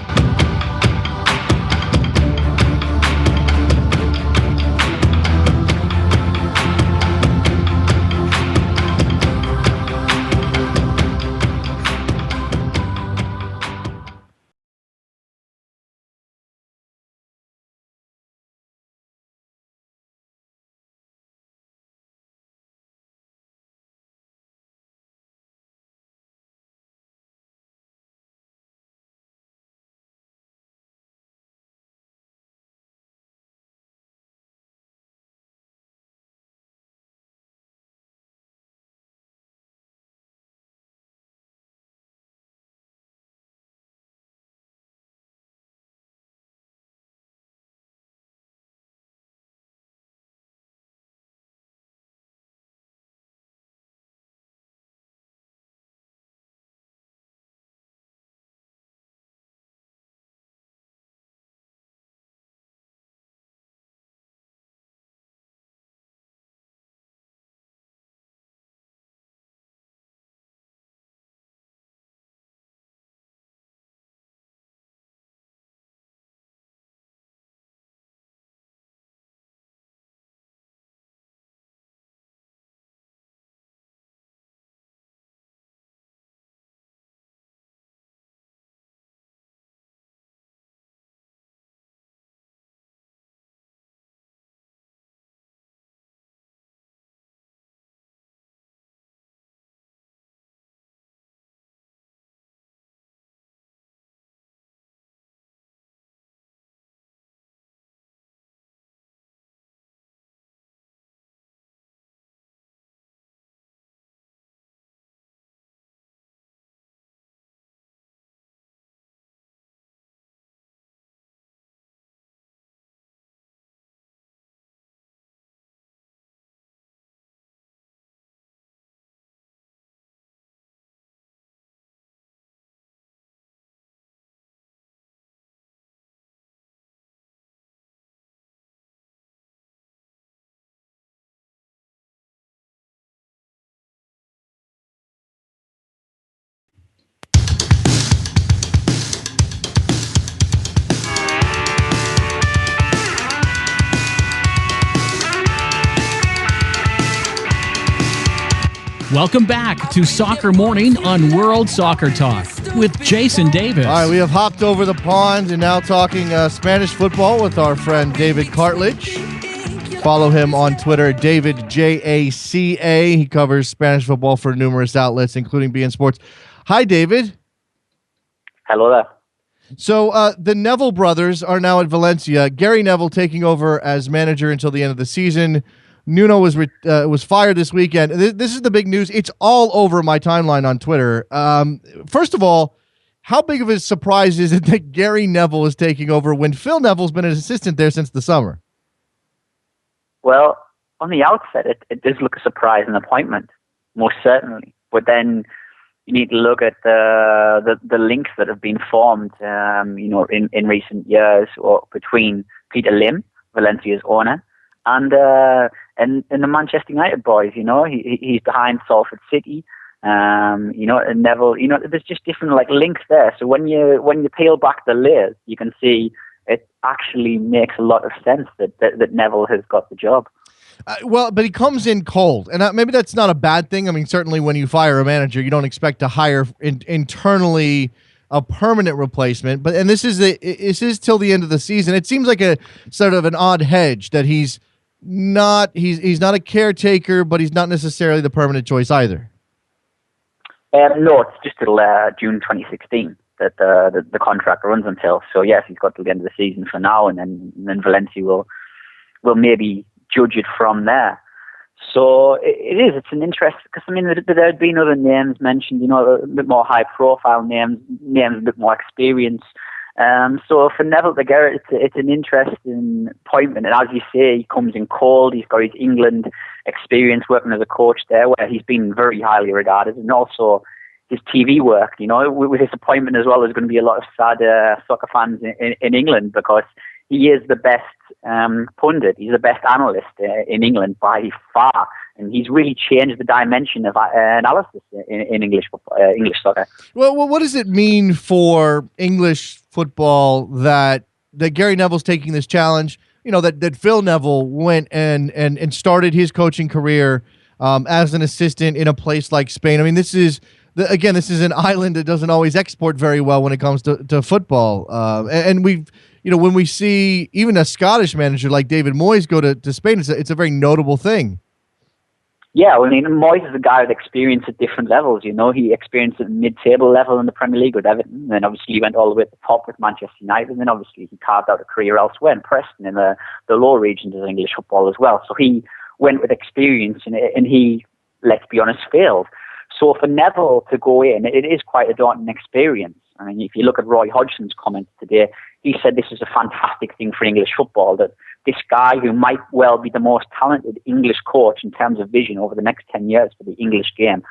Welcome back to Soccer Morning on World Soccer Talk with Jason Davis. All right, we have hopped over the pond and now talking Spanish football with our friend David Cartlidge. Follow him on Twitter, David JACA. He covers Spanish football for numerous outlets, including BeIN Sports. Hi, David. Hello there. So the Neville brothers are now at Valencia. Gary Neville taking over as manager until the end of the season. Nuno was fired this weekend. This is the big news. It's all over my timeline on Twitter. First of all, how big of a surprise is it that Gary Neville is taking over when Phil Neville's been an assistant there since the summer? Well, on the outset, it does look a surprising appointment, most certainly. But then you need to look at the links that have been formed, in recent years, or between Peter Lim, Valencia's owner, and the Manchester United boys. He's behind Salford City. And Neville. There's just different links there. So when you peel back the layers, you can see it actually makes a lot of sense that Neville has got the job. But he comes in cold, and maybe that's not a bad thing. I mean, certainly when you fire a manager, you don't expect to hire internally a permanent replacement. But this is till the end of the season. It seems like a sort of an odd hedge that he's not a caretaker, but he's not necessarily the permanent choice either. No, it's just till June 2016 that the contract runs until. So yes, he's got till the end of the season for now, and then Valencia will maybe judge it from there. So it's an interest, because there had been other names mentioned, a bit more high profile names a bit more experience. So for Neville to get it's an interesting appointment. And as you say, he comes in cold. He's got his England experience working as a coach there, where he's been very highly regarded, and also his TV work. With his appointment as well, there's going to be a lot of sad soccer fans in England, because he is the best pundit. He's the best analyst in England by far, and he's really changed the dimension of analysis in English soccer. Well, what does it mean for English football that Gary Neville's taking this challenge? That Phil Neville went and started his coaching career as an assistant in a place like Spain. I mean, this is an island that doesn't always export very well when it comes to football, and we've. When we see even a Scottish manager like David Moyes go to Spain, it's a very notable thing. Yeah, Moyes is a guy with experience at different levels. He experienced at mid-table level in the Premier League with Everton, and then obviously he went all the way to the top with Manchester United, and then obviously he carved out a career elsewhere in Preston in the lower regions of English football as well. So he went with experience, and he, let's be honest, failed. So for Neville to go in, it is quite a daunting experience. I mean, if you look at Roy Hodgson's comments today, he said this is a fantastic thing for English football, that this guy who might well be the most talented English coach in terms of vision over the next 10 years for the English game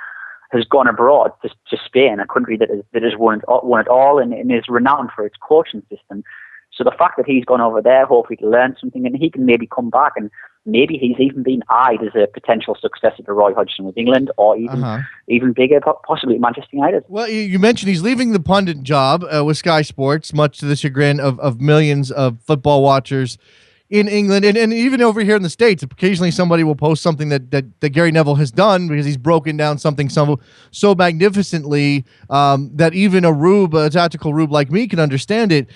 has gone abroad to Spain, a country that has won it all and is renowned for its coaching system. So the fact that he's gone over there, hopefully to learn something, and he can maybe come back, and maybe he's even been eyed as a potential successor to Roy Hodgson with England, or even bigger, possibly Manchester United. Well, you mentioned he's leaving the pundit job with Sky Sports, much to the chagrin of millions of football watchers in England, and even over here in the States. Occasionally somebody will post something that Gary Neville has done, because he's broken down something so magnificently that even a tactical rube like me can understand it,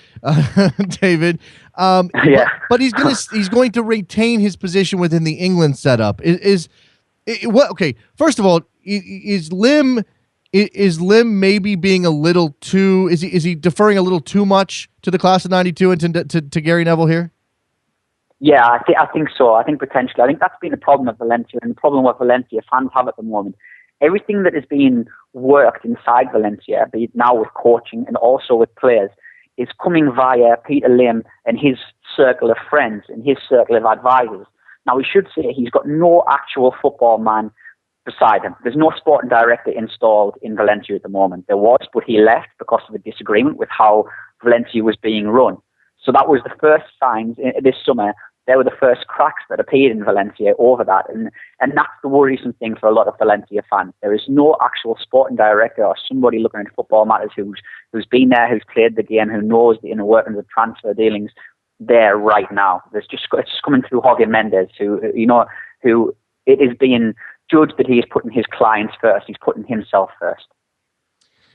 David. Yeah. But he's going to retain his position within the England setup. Okay, first of all, is Lim maybe being a little too, is he deferring a little too much to the class of 92 and to Gary Neville here? Yeah, I think so. I think potentially. I think that's been the problem at Valencia, and the problem what Valencia fans have at the moment. Everything that is being worked inside Valencia, be it now with coaching and also with players, is coming via Peter Lim and his circle of friends and his circle of advisors. Now, we should say he's got no actual football man beside him. There's no sporting director installed in Valencia at the moment. There was, but he left because of a disagreement with how Valencia was being run. So that was the first signs this summer. There were the first cracks that appeared in Valencia over that. And that's the worrisome thing for a lot of Valencia fans. There is no actual sporting director or somebody looking at football matters who's been there, who's played the game, who knows the inner workings of transfer dealings there right now. It's just coming through Jorge Mendes, who it is being judged that he is putting his clients first. He's putting himself first.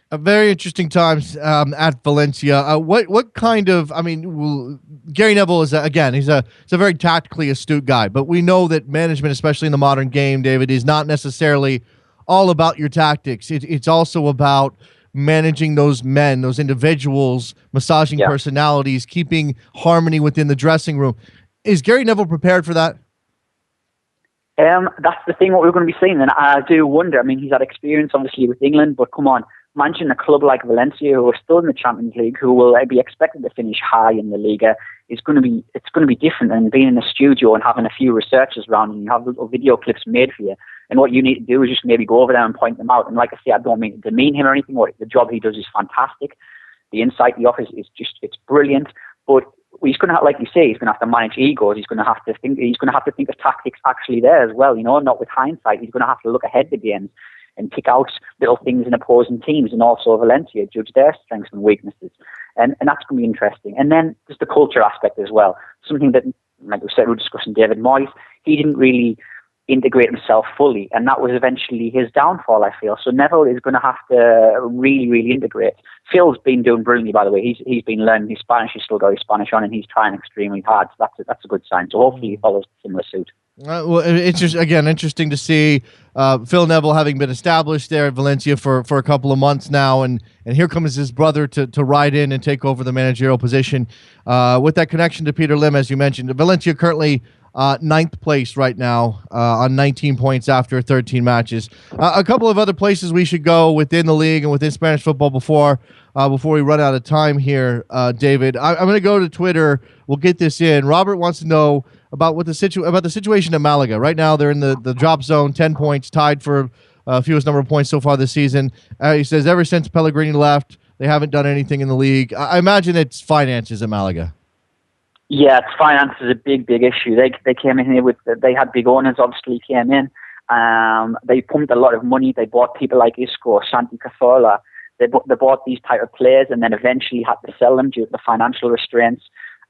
A very interesting times at Valencia. What kind of? I mean, Gary Neville is he's a very tactically astute guy, but we know that management, especially in the modern game, David, is not necessarily all about your tactics. It's also about managing those men, those individuals, massaging personalities, keeping harmony within the dressing room. Is Gary Neville prepared for that? That's the thing, what we're going to be seeing. And I do wonder, I mean, he's had experience, obviously, with England, but come on, managing a club like Valencia, who are still in the Champions League, who will be expected to finish high in the Liga, it's going to be different than being in a studio and having a few researchers around and you have little video clips made for you. And what you need to do is just maybe go over there and point them out. And like I say, I don't mean to demean him or anything. The job he does is fantastic. The insight he offers is it's brilliant. But he's going to have, like you say, he's going to have to manage egos. He's going to have to think of tactics actually there as well. Not with hindsight. He's going to have to look ahead to games and pick out little things in opposing teams, and also Valencia, judge their strengths and weaknesses. And that's going to be interesting. And then there's the culture aspect as well. Something that, like we said, we were discussing David Moyes. He didn't really integrate himself fully, and that was eventually his downfall, I feel. So Neville is going to have to really, really integrate. Phil's been doing brilliantly, by the way. He's been learning his Spanish. He's still got his Spanish on, and he's trying extremely hard. So that's a good sign. So hopefully he follows a similar suit. Well, it's just, again, interesting to see Phil Neville having been established there at Valencia for a couple of months now, and here comes his brother to ride in and take over the managerial position. With that connection to Peter Lim, as you mentioned, Valencia currently ninth place right now on 19 points after 13 matches. A couple of other places we should go within the league and within Spanish football before we run out of time here, David. I'm going to go to Twitter. We'll get this in. Robert wants to know about the situation at Malaga. Right now, they're in the drop zone, 10 points, tied for fewest number of points so far this season. He says ever since Pellegrini left, they haven't done anything in the league. I imagine it's finances at Malaga. Yeah, finance is a big issue. They came in here they had big owners, obviously came in. They pumped a lot of money. They bought people like Isco, Santi Cazorla. They bought these type of players and then eventually had to sell them due to the financial restraints.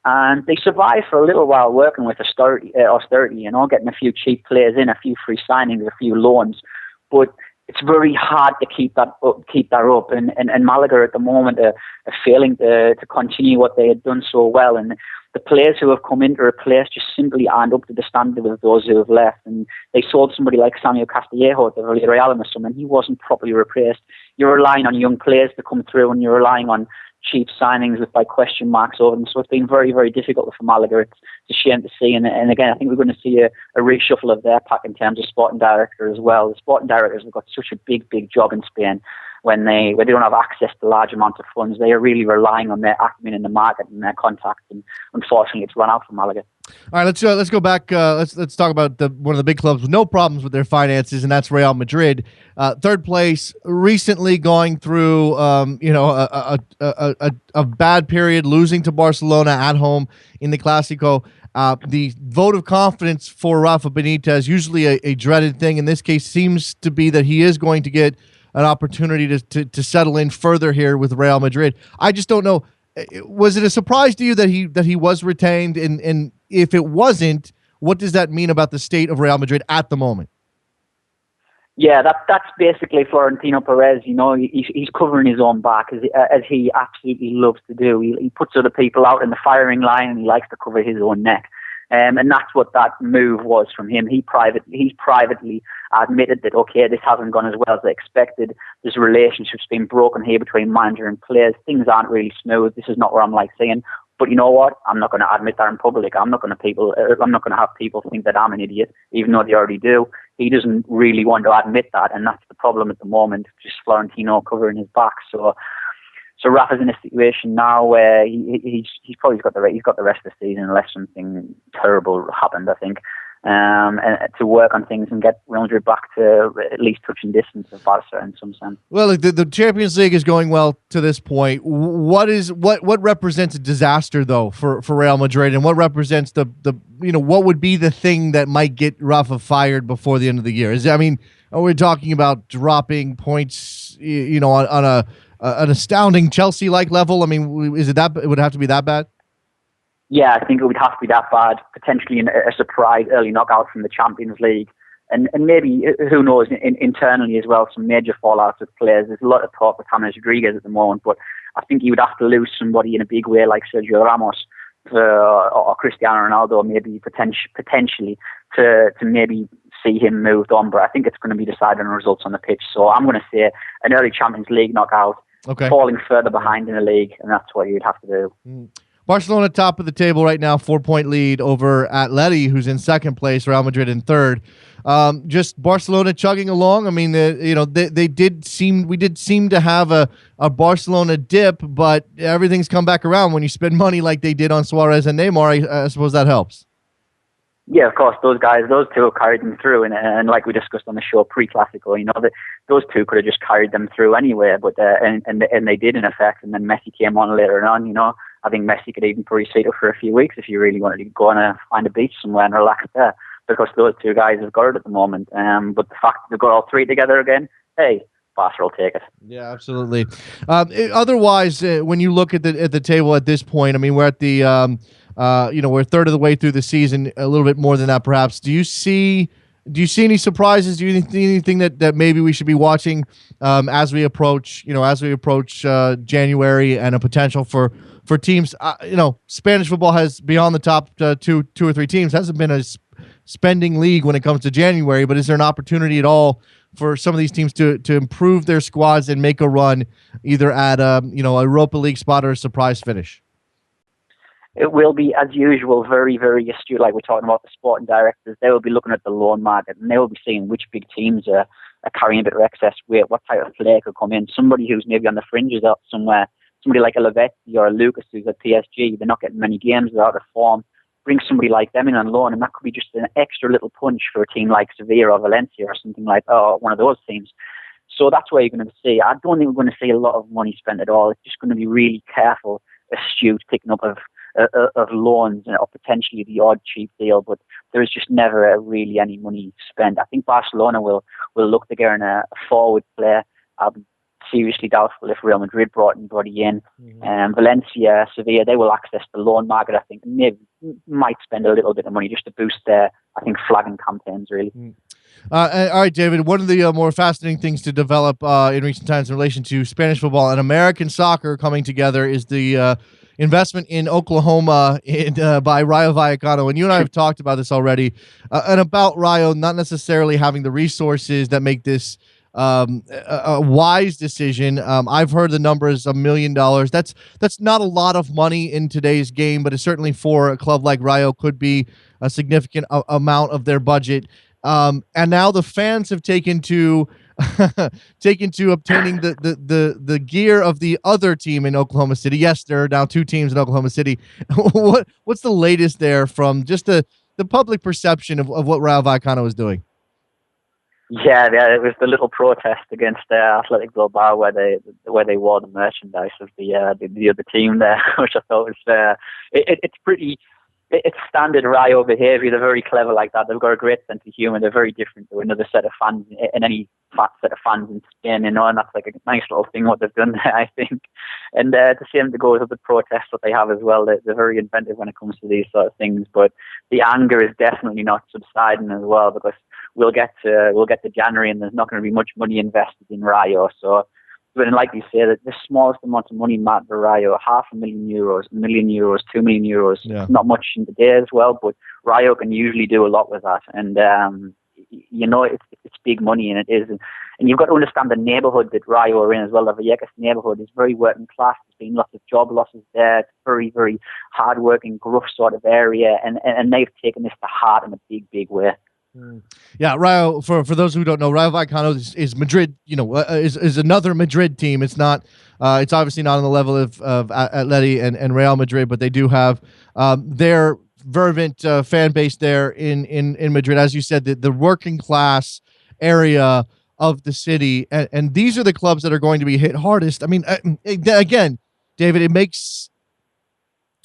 And they survived for a little while working with austerity, getting a few cheap players in, a few free signings, a few loans. But it's very hard to keep that up. And Malaga at the moment are failing to continue what they had done so well. And the players who have come in to replace just simply aren't up to the standard of those who have left. And they sold somebody like Samuel Castillejo to Villarreal in the summer, and he wasn't properly replaced. You're relying on young players to come through, and you're relying on cheap signings with question marks over them. So it's been very, very difficult for Malaga. It's a shame to see. And again, I think we're going to see a reshuffle of their pack in terms of sporting director as well. The sporting directors have got such a big job in Spain. When they don't have access to large amounts of funds, they are really relying on their acumen in the market and their contacts. And unfortunately, it's run out for Malaga. All right, let's go back. Let's talk about one of the big clubs with no problems with their finances, and that's Real Madrid. Third place, recently going through a bad period, losing to Barcelona at home in the Clásico. The vote of confidence for Rafa Benitez, usually a dreaded thing. In this case, seems to be that he is going to get an opportunity to settle in further here with Real Madrid. I just don't know. Was it a surprise to you that he was retained? And if it wasn't, what does that mean about the state of Real Madrid at the moment? Yeah, that's basically Florentino Perez. He's covering his own back as he absolutely loves to do. He puts other people out in the firing line, and he likes to cover his own neck. And that's what that move was from him. He's privately admitted that, okay, this hasn't gone as well as I expected. There's relationships being broken here between manager and players. Things aren't really smooth. This is not where I'm saying. But you know what? I'm not going to admit that in public. I'm not going to have people think that I'm an idiot, even though they already do. He doesn't really want to admit that, and that's the problem at the moment. Just Florentino covering his back. So Rafa's in a situation now where he's probably got the rest of the season unless something terrible happened, I think, and to work on things and get Real Madrid back to at least touching distance of Barca in some sense. Well, look, the Champions League is going well to this point. What represents a disaster though for Real Madrid, and what represents the what would be the thing that might get Rafa fired before the end of the year? Are we talking about dropping points, on an astounding Chelsea-like level? Is it that? It would have to be that bad? Yeah, I think it would have to be that bad. Potentially a surprise early knockout from the Champions League. And maybe, who knows, internally as well, some major fallouts with players. There's a lot of talk with James Rodriguez at the moment, but I think you would have to lose somebody in a big way like Sergio Ramos or Cristiano Ronaldo, maybe potentially to maybe see him moved on. But I think it's going to be decided on results on the pitch. So I'm going to say an early Champions League knockout, falling further behind in the league, and that's what you'd have to do. Barcelona top of the table right now, 4-point lead over Atleti, who's in second place, Real Madrid in third. Just Barcelona chugging along. I mean, we did seem to have a Barcelona dip, but everything's come back around when you spend money like they did on Suarez and Neymar. I suppose that helps. Yeah, of course, those two have carried them through, and like we discussed on the show pre-Classico, those two could have just carried them through anyway, but and they did in effect, and then Messi came on later on. I think Messi could even probably sit up for a few weeks if you really wanted to go and find a beach somewhere and relax there, because those two guys have got it at the moment. But the fact that they've got all three together again, hey, Barca will take it. Yeah, absolutely. Otherwise, when you look at the table at this point, I mean, we're at the we're a third of the way through the season, a little bit more than that, perhaps. Do you see any surprises? Do you see anything that maybe we should be watching as we approach January and a potential for teams? Spanish football has, beyond the top two or three teams, hasn't been a spending league when it comes to January. But is there an opportunity at all for some of these teams to improve their squads and make a run, either at a Europa League spot or a surprise finish? It will be, as usual, very, very astute. Like we're talking about the sporting directors, they will be looking at the loan market, and they will be seeing which big teams are carrying a bit of excess weight, what type of player could come in. Somebody who's maybe on the fringes out somewhere, somebody like a Lavetti or a Lucas who's at PSG, they're not getting many games, they're out of form. Bring somebody like them in on loan, and that could be just an extra little punch for a team like Sevilla or Valencia or something like that, or one of those teams. So that's where you're going to see. I don't think we're going to see a lot of money spent at all. It's just going to be really careful, astute picking up of loans or potentially the odd cheap deal, but there is just never really any money spent. I think Barcelona will look to get in a forward player. I'll be seriously doubtful if Real Madrid brought anybody in. Valencia, Sevilla, they will access the loan market, I think. Maybe might spend a little bit of money just to boost their, flagging campaigns, really. All right, David, one of the more fascinating things to develop in recent times in relation to Spanish football and American soccer coming together is the investment in Oklahoma by Rayo Vallecano. And you and I have talked about this already, and about Rayo not necessarily having the resources that make this a wise decision. I've heard the number is $1 million. That's not a lot of money in today's game, but it certainly for a club like Rayo could be a significant amount of their budget. And now the fans have taken to obtaining the gear of the other team in Oklahoma City. Yes, there are now two teams in Oklahoma City. What's the latest there from just the public perception of what Rayo Vallecano is doing? Yeah, it was the little protest against Athletic Bilbao where they wore the merchandise of the other team there, which I thought was it's standard Rayo behaviour. They're very clever like that. They've got a great sense of humour. They're very different to another set of fans in any set of fans in Spain, and that's like a nice little thing what they've done there, I think. And the same to go with the protests that they have as well. They're very inventive when it comes to these sort of things. But the anger is definitely not subsiding as well, because we'll get to January and there's not going to be much money invested in Rayo. So, but like you say, that the smallest amount of money matter for Rayo, €500,000, €1 million, €2 million, not much in the day as well, but Rayo can usually do a lot with that. And, it's big money, and it is. And you've got to understand the neighbourhood that Rayo are in as well. The Vallecas neighbourhood is very working class. There's been lots of job losses there. It's very, very hard-working, gruff sort of area, and they've taken this to heart in a big, big way. Yeah, Rayo. For those who don't know, Rayo Vallecano is Madrid. Is another Madrid team. It's not. It's obviously not on the level of Atleti and Real Madrid, but they do have their fervent fan base there in Madrid. As you said, the working class area of the city, and these are the clubs that are going to be hit hardest. I mean, again, David, it makes.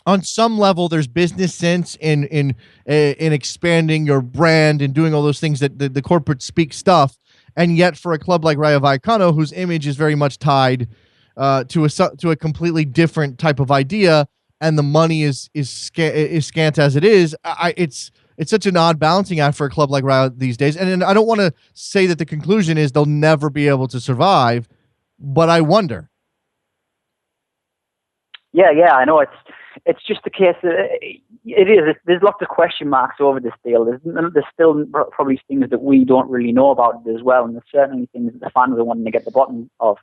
On some level, there's business sense in expanding your brand and doing all those things that the corporate speak stuff, and yet for a club like Rayo Vallecano, whose image is very much tied to a completely different type of idea, and the money is scant as it is, it's such an odd balancing act for a club like Rayo these days. And I don't want to say that the conclusion is they'll never be able to survive, but I wonder. Yeah, I know it's just the case that it is. There's lots of question marks over this deal. There's still probably things that we don't really know about it as well, and there's certainly things that the fans are wanting to get the bottom of.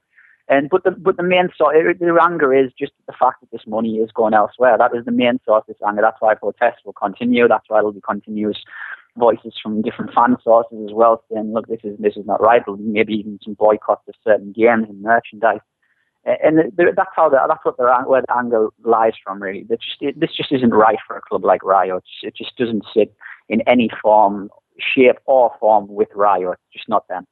But the main source, the anger is just the fact that this money is going elsewhere. That is the main source of this anger. That's why protests will continue. That's why there'll be continuous voices from different fan sources as well, saying, "Look, this is not right." Maybe even some boycotts of certain games and merchandise. And that's where the anger lies from. Really, this just isn't right for a club like Rayo. It just doesn't sit in any form, shape, or form with Rayo. It's just not them.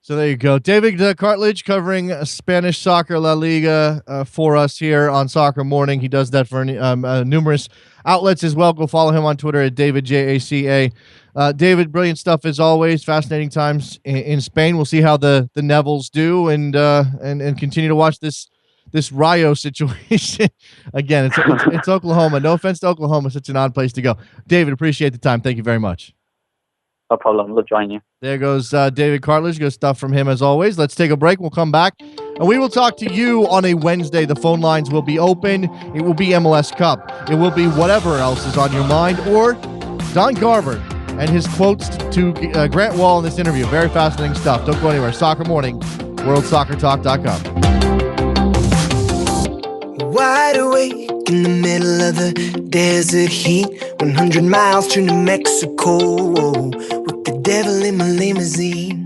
So there you go. David Cartlidge covering Spanish soccer La Liga for us here on Soccer Morning. He does that for numerous outlets as well. Go follow him on Twitter at DavidJACA. David, brilliant stuff as always. Fascinating times in Spain. We'll see how the Nevilles do and continue to watch this Rayo situation. Again, it's Oklahoma. No offense to Oklahoma. Such an odd place to go. David, appreciate the time. Thank you very much. No problem. We'll join you. There goes David Cartlidge. Good stuff from him as always. Let's take a break. We'll come back, and we will talk to you on a Wednesday. The phone lines will be open. It will be MLS Cup. It will be whatever else is on your mind, or Don Garber and his quotes to Grant Wall in this interview. Very fascinating stuff. Don't go anywhere. Soccer Morning, worldsoccertalk.com. Wide awake in the middle of the desert heat, 100 miles to New Mexico, with the devil in my limousine.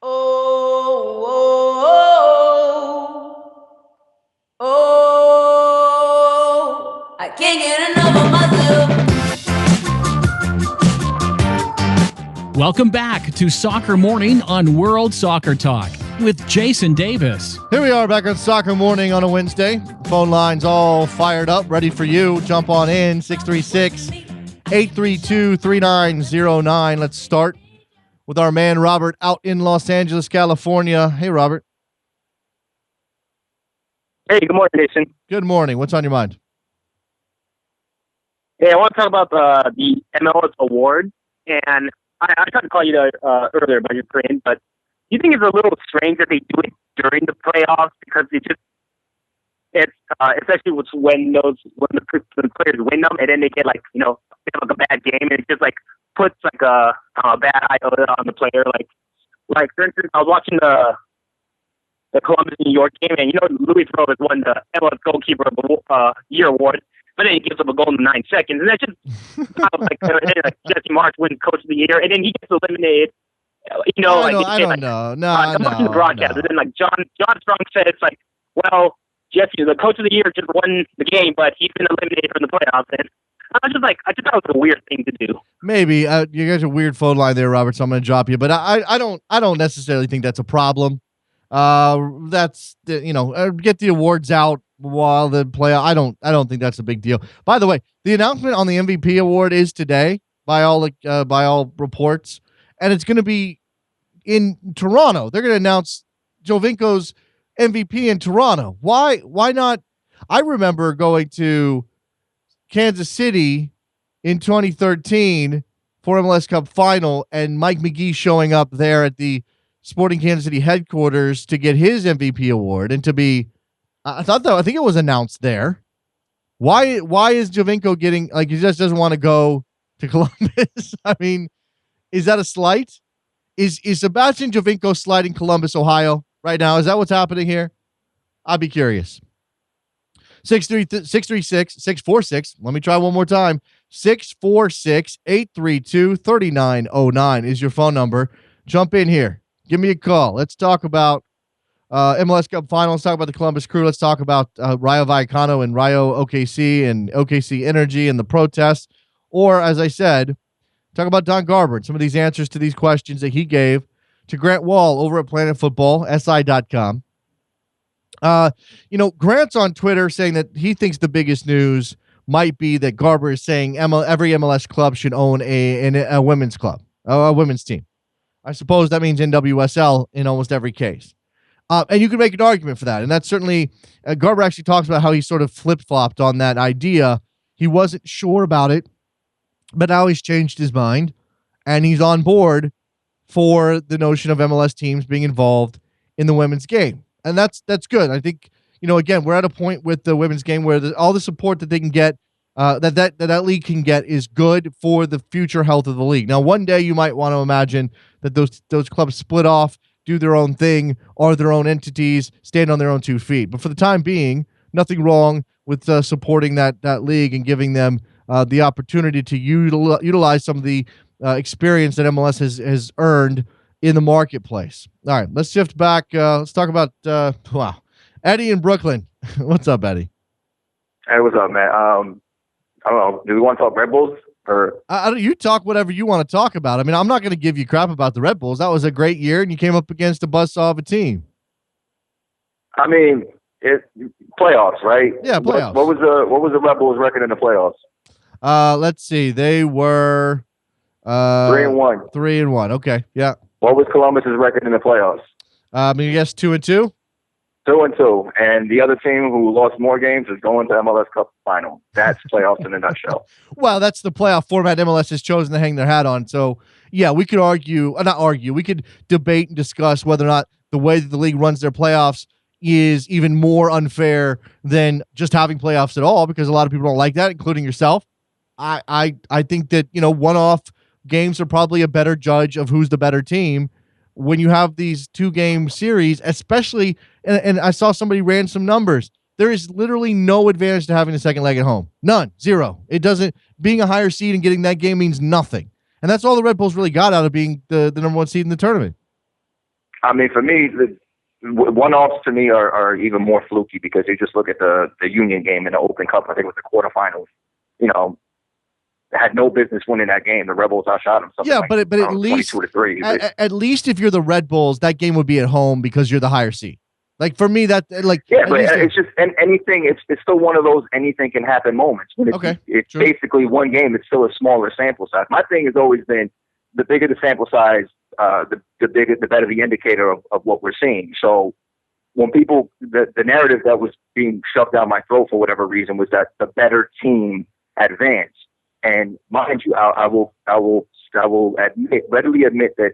Oh, I can't get enough of myself. Welcome back to Soccer Morning on World Soccer Talk with Jason Davis. Here we are back on Soccer Morning on a Wednesday. Phone lines all fired up, ready for you. Jump on in, 636-832-3909. Let's start with our man Robert out in Los Angeles, California. Hey, Robert. Hey, good morning, Jason. Good morning. What's on your mind? Hey, I want to talk about the MLS award, and I tried to call you earlier about your brain, but do you think it's a little strange that they do it during the playoffs, because it's especially when the players win them, and then they get they have a bad game, and it just puts a bad iota on the player. Like for instance, I was watching the Columbus New York game, and Luis Rojas won the MLS Goalkeeper of the Year award, but then he gives up a goal in 9 seconds, and that's just Jesse Marsh wins Coach of the Year, and then he gets eliminated. I don't know. I'm watching the broadcast, and then John Strong said well, Jesse, the Coach of the Year, just won the game, but he's been eliminated from the playoffs, and I just thought it was a weird thing to do. Maybe you guys are a weird phone line there, Robert. So I'm going to drop you, but I don't necessarily think that's a problem. Get the awards out while the playoff. I don't think that's a big deal. By the way, the announcement on the MVP award is today by all reports, and it's going to be in Toronto. They're going to announce Jovinko's MVP in Toronto. Why not? I remember going to Kansas City in 2013 for MLS Cup final, and Mike McGee showing up there at the Sporting Kansas City headquarters to get his MVP award and to be. I think it was announced there. Why is Jovinko getting, like, he just doesn't want to go to Columbus? I mean, is that a slight? Is Sebastian Jovinko sliding Columbus, Ohio right now? Is that what's happening here? I'd be curious. 646. Let me try one more time. 646-832-3909 is your phone number. Jump in here. Give me a call. Let's talk about MLS Cup final. Let's talk about the Columbus Crew. Let's talk about Rayo Vallecano and Rayo OKC and OKC Energy and the protests. Or, as I said, talk about Don Garber and some of these answers to these questions that he gave to Grant Wall over at Planet Football, SI.com. Grant's on Twitter saying that he thinks the biggest news might be that Garber is saying every MLS club should own a women's club, a women's team. I suppose that means NWSL in almost every case. And you can make an argument for that. And that's certainly, Garber actually talks about how he sort of flip-flopped on that idea. He wasn't sure about it, but now he's changed his mind, and he's on board for the notion of MLS teams being involved in the women's game. And that's good. I think, again, we're at a point with the women's game where all the support that they can get, that league can get, is good for the future health of the league. Now, one day you might want to imagine that those clubs split off, do their own thing, are their own entities, stand on their own 2 feet. But for the time being, nothing wrong with supporting that league and giving them the opportunity to utilize some of the experience that MLS has earned in the marketplace. All right, let's shift back. Let's talk about Eddie in Brooklyn. What's up, Eddie? Hey, what's up, man? I don't know. Do we want to talk Red Bulls? Or you talk whatever you want to talk about. I mean, I'm not going to give you crap about the Red Bulls. That was a great year, and you came up against a buzzsaw of a team. I mean, playoffs, right? Yeah, playoffs. What was the Red Bulls record in the playoffs? Let's see. They were 3-1. 3-1. Okay, yeah. What was Columbus's record in the playoffs? I guess 2-2. 2-2, and the other team who lost more games is going to MLS Cup final. That's playoffs in a nutshell. Well, that's the playoff format MLS has chosen to hang their hat on. So, yeah, we could we could debate and discuss whether or not the way that the league runs their playoffs is even more unfair than just having playoffs at all, because a lot of people don't like that, including yourself. I think that, one-off games are probably a better judge of who's the better team when you have these 2-game series, especially, and I saw somebody ran some numbers. There is literally no advantage to having a second leg at home. None. Zero. It doesn't, being a higher seed and getting that game means nothing. And that's all the Red Bulls really got out of being the number 1 seed in the tournament. I mean, for me, the one-offs to me are even more fluky, because you just look at the Union game in the Open Cup. I think it was the quarterfinals. Had no business winning that game. The Rebels outshot them. Yeah, but at least 22-3. At least if you're the Red Bulls, that game would be at home because you're the higher seed. Like, for me, that but it's just anything. It's still one of those anything can happen moments. When it's basically one game. It's still a smaller sample size. My thing has always been, the bigger the sample size, the better the indicator of what we're seeing. So when people, the narrative that was being shoved down my throat for whatever reason was that the better team advanced. And mind you, I will readily admit that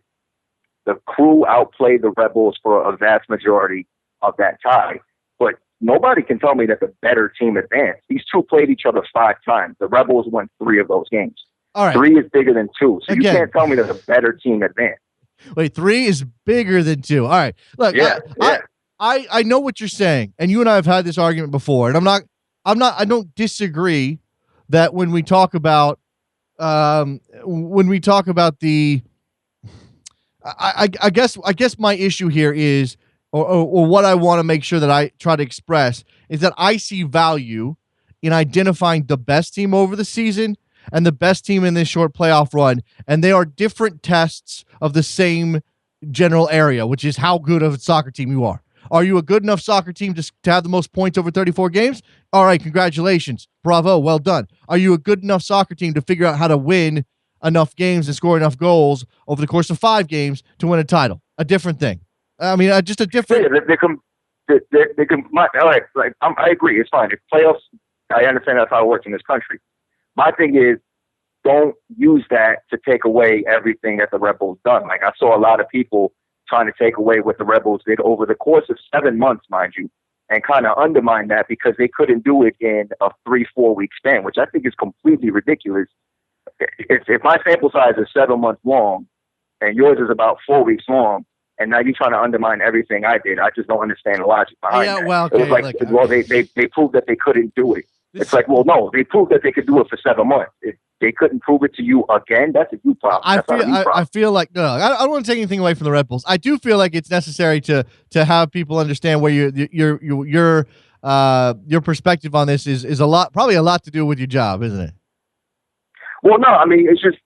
the Crew outplayed the Rebels for a vast majority of that tie. But nobody can tell me that the better team advanced. These two played each other 5 times. The Rebels won 3 of those games. All right. 3 is bigger than 2. So you can't tell me that the better team advanced. Wait, 3 is bigger than 2. All right. Look, I know what you're saying, and you and I have had this argument before, and I don't disagree that when we talk about I guess my issue here is, or what I want to make sure that I try to express is that I see value in identifying the best team over the season and the best team in this short playoff run, and they are different tests of the same general area, which is how good of a soccer team you are. Are you a good enough soccer team to have the most points over 34 games? All right, congratulations. Bravo, well done. Are you a good enough soccer team to figure out how to win enough games and score enough goals over the course of 5 games to win a title? A different thing. I mean, just a different... Yeah, all right, like, I agree. It's fine. It's playoffs. I understand that's how it works in this country. My thing is, don't use that to take away everything that the Red Bulls done. Like, I saw a lot of people trying to take away what the Red Bulls did over the course of 7 months, mind you, and kind of undermine that because they couldn't do it in a 3-4 week span, which I think is completely ridiculous. If my sample size is 7 months long and yours is about 4 weeks long, and now you're trying to undermine everything I did, I just don't understand the logic behind that. Well, okay, it was like, well, they proved that they couldn't do it. It's like, well, no, they proved that they could do it for 7 months. If they couldn't prove it to you again, that's a you problem. I feel like I don't want to take anything away from the Red Bulls. I do feel like it's necessary to have people understand where your perspective on this is probably a lot to do with your job, isn't it? Well, no, I mean, it's just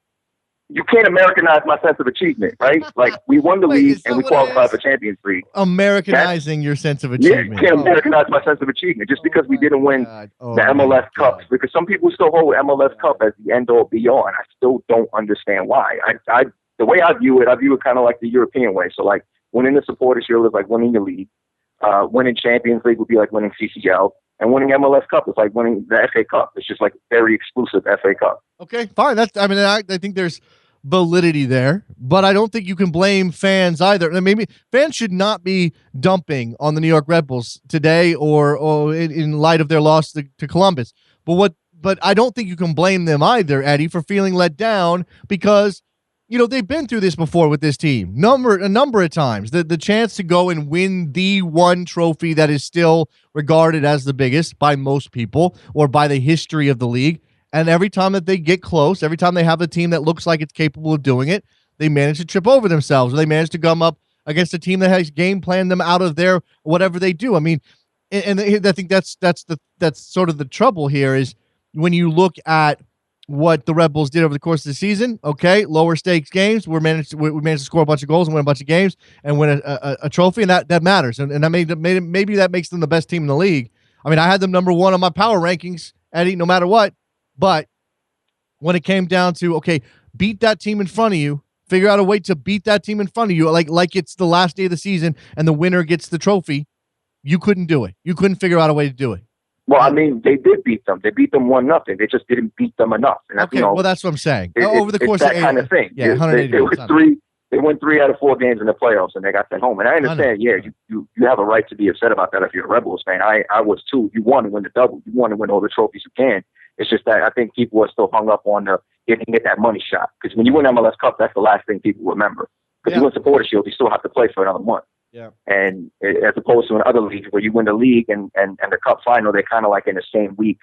you can't Americanize my sense of achievement, right? Like, we won the league and we qualified for Champions League. Americanizing your sense of achievement. Yeah, you can't Americanize my sense of achievement just because we didn't win the MLS Cup. Because some people still hold MLS Cup as the end all be all, and I still don't understand why. The way I view it kind of like the European way. So, like, winning the Supporters' Shield is like winning the league. Winning Champions League would be like winning CCL. And winning MLS Cup is like winning the FA Cup. It's just like very exclusive FA Cup. Okay, fine. I think there's validity there, but I don't think you can blame fans either. And maybe fans should not be dumping on the New York Red Bulls today or in light of their loss to Columbus. But I don't think you can blame them either, Eddie, for feeling let down because they've been through this before with this team a number of times. The chance to go and win the one trophy that is still regarded as the biggest by most people or by the history of the league. And every time that they get close, every time they have a team that looks like it's capable of doing it, they manage to trip over themselves or they manage to come up against a team that has game planned them out of their whatever they do. I mean, and I think that's sort of the trouble here is when you look at what the Red Bulls did over the course of the season. Okay, lower stakes games. We managed to score a bunch of goals and win a bunch of games and win a trophy, and that matters. And maybe that makes them the best team in the league. I mean, I had them number 1 on my power rankings, Eddie, no matter what. But when it came down to beat that team in front of you, figure out a way to beat that team in front of you, like it's the last day of the season and the winner gets the trophy. You couldn't do it. You couldn't figure out a way to do it. Well, I mean, they did beat them. They beat them 1-0. They just didn't beat them enough. And that's what I'm saying. Over the course of that kind of thing. Yeah, they won 3 out of 4 games in the playoffs, and they got sent home. And I understand. You have a right to be upset about that if you're a Red Bulls fan. I was too. You want to win the double. You want to win all the trophies you can. It's just that I think people are still hung up on getting that money shot. Because when you win MLS Cup, that's the last thing people remember. Because you win Supporters' Shield, you still have to play for another month. Yeah. And as opposed to in other leagues where you win the league and the cup final, they're kind of like in the same week,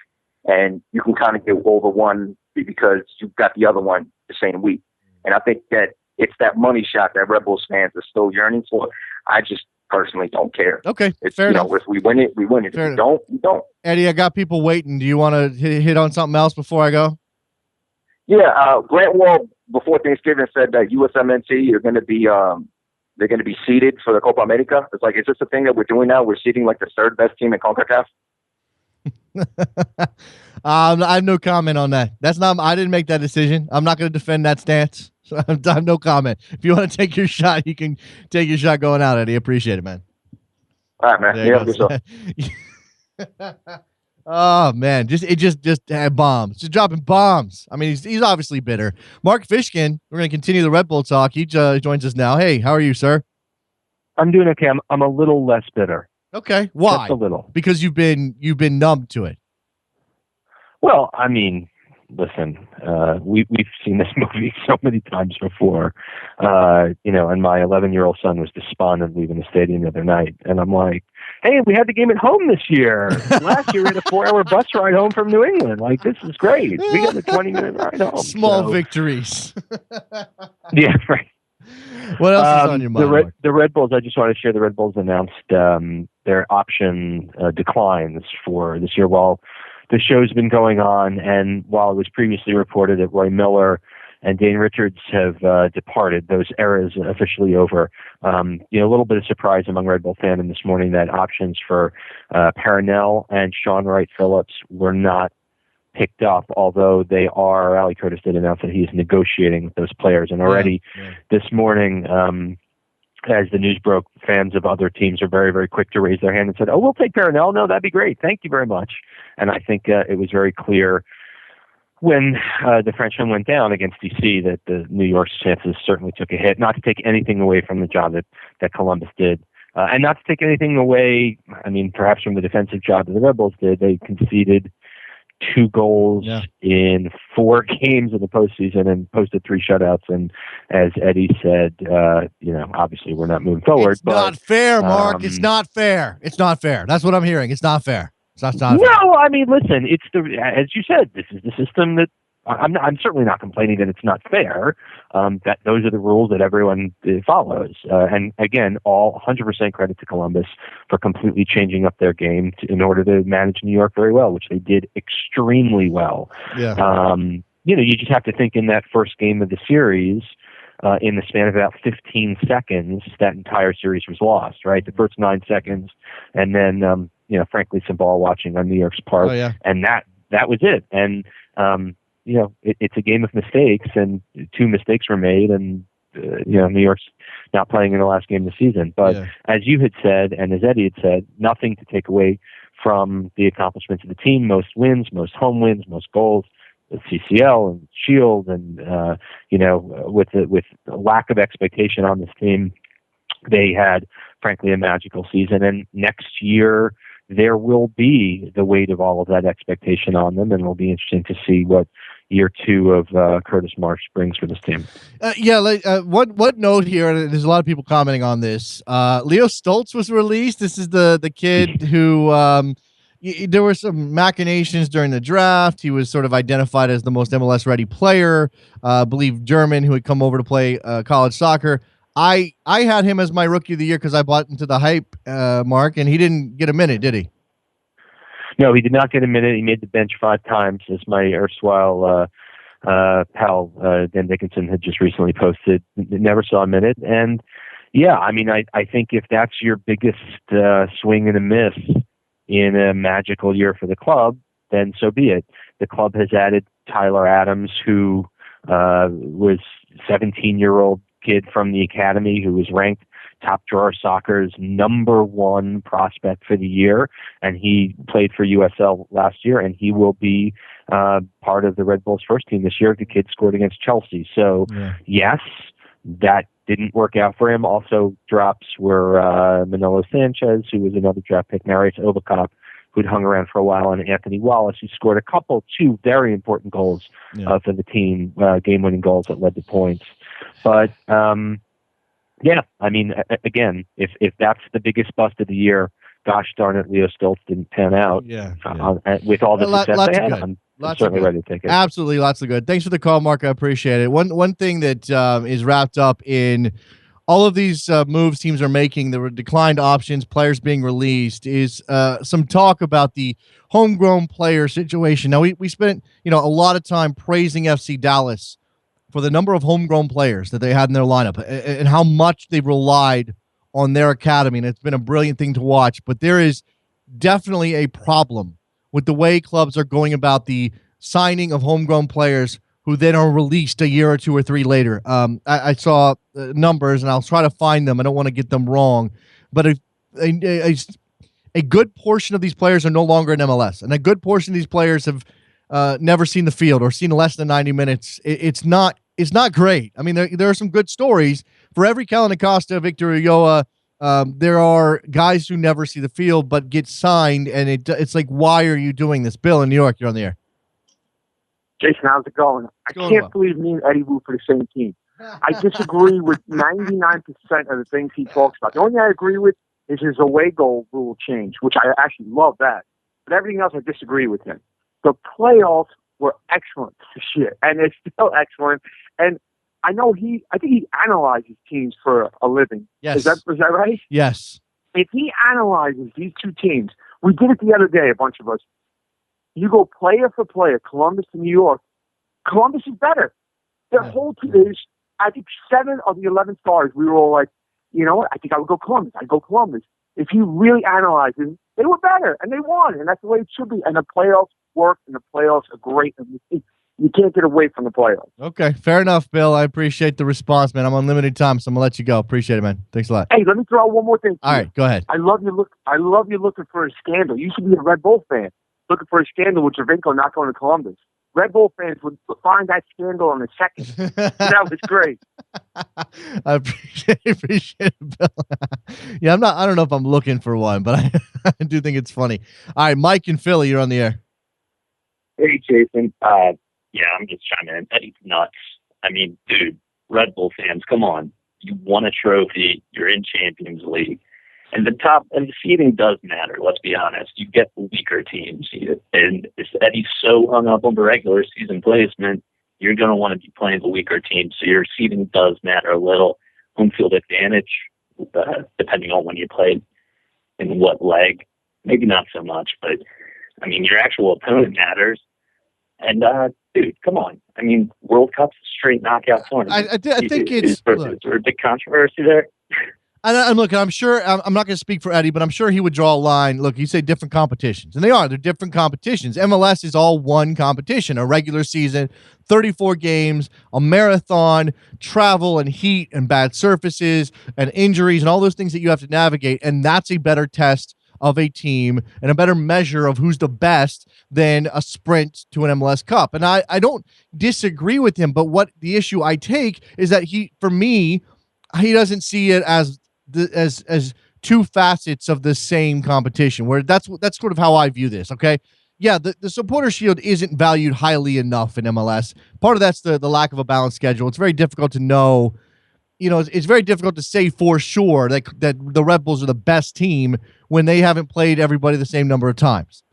and you can kind of get over one because you've got the other one the same week. And I think that it's that money shot that Red Bulls fans are still yearning for. I just personally don't care. Okay, it's fair enough. If we win it, we win it. Fair if we don't, we don't. Eddie, I got people waiting. Do you want to hit on something else before I go? Yeah, Grant Wall before Thanksgiving said that USMNT are going to be they're going to be seeded for the Copa America. It's like, is this a thing that we're doing now? We're seeding like the 3rd best team in CONCACAF. I have no comment on that. I didn't make that decision. I'm not going to defend that stance. So I have no comment. If you want to take your shot, you can take your shot going out, Eddie. Appreciate it, man. All right, man. Yeah, good stuff. Oh man, just had bombs, just dropping bombs. I mean, he's obviously bitter. Mark Fishkin, we're going to continue the Red Bull talk. He joins us now. Hey, how are you, sir? I'm doing okay. I'm a little less bitter. Okay, why? Just a little. Because you've been numb to it. Well, I mean, listen, we've seen this movie so many times before, and my 11-year-old son was despondent leaving the stadium the other night, and I'm like, hey, we had the game at home this year. Last year we had a 4-hour bus ride home from New England. Like, this is great. We got a 20-minute ride home. Small victories. Yeah, right. What else is on your mind? The Red Bulls, I just want to share the Red Bulls announced their option declines for this year. While the show's been going on, and while it was previously reported that Roy Miller and Dane Richards have departed. Those eras officially over. A little bit of surprise among Red Bull fandom this morning that options for Parnell and Sean Wright Phillips were not picked up, although Ali Curtis did announce that he's negotiating with those players. And already this morning, as the news broke, fans of other teams are very, very quick to raise their hand and said, "Oh, we'll take Parnell. No, that'd be great. Thank you very much." And I think it was very clear when the Frenchman went down against DC that the New York's chances certainly took a hit. Not to take anything away from the job that Columbus did. And not to take anything away, perhaps from the defensive job that the Red Bulls did. They conceded 2 goals in 4 games in the postseason and posted 3 shutouts. And as Eddie said, obviously we're not moving forward. It's not fair, Mark. It's not fair. It's not fair. That's what I'm hearing. It's not fair. It's not fair. No, listen, it's as you said, this is the system that I'm certainly not complaining that it's not fair. That those are the rules that everyone follows. And again, all 100% credit to Columbus for completely changing up their game in order to manage New York very well, which they did extremely well. Yeah. You just have to think in that first game of the series, in the span of about 15 seconds, that entire series was lost, right? The first 9 seconds, and then, frankly, some ball watching on New York's part. And that was it. And, it's a game of mistakes, and 2 mistakes were made, and New York's not playing in the last game of the season. But as you had said, and as Eddie had said, nothing to take away from the accomplishments of the team. Most wins, most home wins, most goals, the CCL and Shield, and with the lack of expectation on this team, they had frankly a magical season. And next year there will be the weight of all of that expectation on them, and it'll be interesting to see what year 2 of Curtis Marsh brings for this team. What note here, and there's a lot of people commenting on this. Leo Stoltz was released. This is the kid who there were some machinations during the draft. He was sort of identified as the most MLS ready player, I believe German, who had come over to play college soccer. I had him as my rookie of the year because I bought into the hype, Mark, and he didn't get a minute, did he? No, he did not get a minute. He made the bench 5 times, as my erstwhile pal, Dan Dickinson, had just recently posted. Never saw a minute. And, I think if that's your biggest swing and a miss in a magical year for the club, then so be it. The club has added Tyler Adams, who was 17-year-old kid from the academy who was ranked top drawer soccer's #1 prospect for the year, and he played for USL last year, and he will be part of the Red Bulls first team this year. The kid scored against Chelsea. So yes, that didn't work out for him. Also drops were Manolo Sanchez, who was another draft pick, Marius Obakop, who'd hung around for a while, and Anthony Wallace, who scored 2 very important goals for the team, game-winning goals that led to points. But again, if that's the biggest bust of the year, gosh darn it, Leo Stoltz didn't pan out. With all the success they had, I'm certainly ready to take it. Absolutely, lots of good. Thanks for the call, Mark. I appreciate it. One thing that is wrapped up in all of these moves teams are making, the declined options, players being released, is some talk about the homegrown player situation. Now, we spent a lot of time praising FC Dallas for the number of homegrown players that they had in their lineup and how much they relied on their academy, and it's been a brilliant thing to watch. But there is definitely a problem with the way clubs are going about the signing of homegrown players who then are released a year or 2 or 3 later. I saw numbers, and I'll try to find them. I don't want to get them wrong, but a good portion of these players are no longer in MLS, and a good portion of these players have never seen the field or seen less than 90 minutes. It's not great. I mean, there are some good stories. For every Kellen Acosta, Victor Ulloa, there are guys who never see the field but get signed, and it's like, why are you doing this? Bill in New York, you're on the air. Jason, how's it going? I can't believe me and Eddie root for the same team. I disagree with 99% of the things he talks about. The only thing I agree with is his away goal rule change, which I actually love that. But everything else, I disagree with him. The playoffs were excellent this year, and they're still excellent. And I think he analyzes teams for a living. Yes. Is that right? Yes. If he analyzes these 2 teams, we did it the other day, a bunch of us. You go player for player, Columbus to New York. Columbus is better. Their whole team is, I think 7 of the 11 stars, we were all like, you know what, I think I would go Columbus. I'd go Columbus. If you really analyze it, they were better, and they won, and that's the way it should be. And the playoffs work, and the playoffs are great. And you can't get away from the playoffs. Okay, fair enough, Bill. I appreciate the response, man. I'm on limited time, so I'm going to let you go. Appreciate it, man. Thanks a lot. Hey, let me throw out one more thing. All right, go ahead. I love you looking for a scandal. You should be a Red Bull fan looking for a scandal with Jervinko not going to Columbus. Red Bull fans would find that scandal in a second. That was great. I appreciate it, Bill. Yeah, I don't know if I'm looking for one, but I do think it's funny. All right, Mike in Philly, you're on the air. Hey, Jason. Yeah, I'm just chiming in. Eddie's nuts. I mean, dude, Red Bull fans, come on. You won a trophy. You're in Champions League. And the seeding does matter, let's be honest. You get the weaker teams. And if Eddie's so hung up on the regular season placement, you're going to want to be playing the weaker teams. So your seeding does matter a little. Home field advantage, depending on when you played in what leg. Maybe not so much, but, I mean, your actual opponent matters. And, dude, come on. I mean, World Cup's a straight knockout tournament. I think is there a big controversy there? And look, I'm sure I'm not going to speak for Eddie, but I'm sure he would draw a line. Look, you say different competitions, and they're different competitions. MLS is all one competition, a regular season, 34 games, a marathon, travel and heat and bad surfaces and injuries and all those things that you have to navigate, and that's a better test of a team and a better measure of who's the best than a sprint to an MLS Cup. And I don't disagree with him, but what the issue I take is that he doesn't see it as two facets of the same competition, where that's sort of how I view this. Okay. Yeah. The supporter shield isn't valued highly enough in MLS. Part of that's the lack of a balanced schedule. It's very difficult to know, it's very difficult to say for sure that the Red Bulls are the best team when they haven't played everybody the same number of times.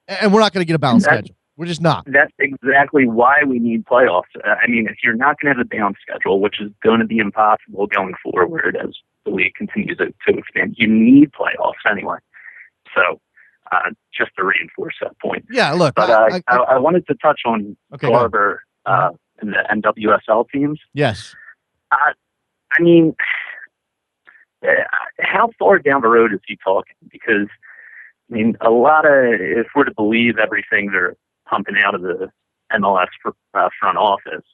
And we're not going to get a balanced schedule. We're just not. That's exactly why we need playoffs. I mean, if you're not going to have a balanced schedule, which is going to be impossible going forward as the league continues to expand, you need playoffs anyway. So, just to reinforce that point. Yeah, look. But I wanted to touch on Garber and the NWSL teams. Yes. I mean, how far down the road is he talking? Because, I mean, if we're to believe everything they're pumping out of the MLS front office,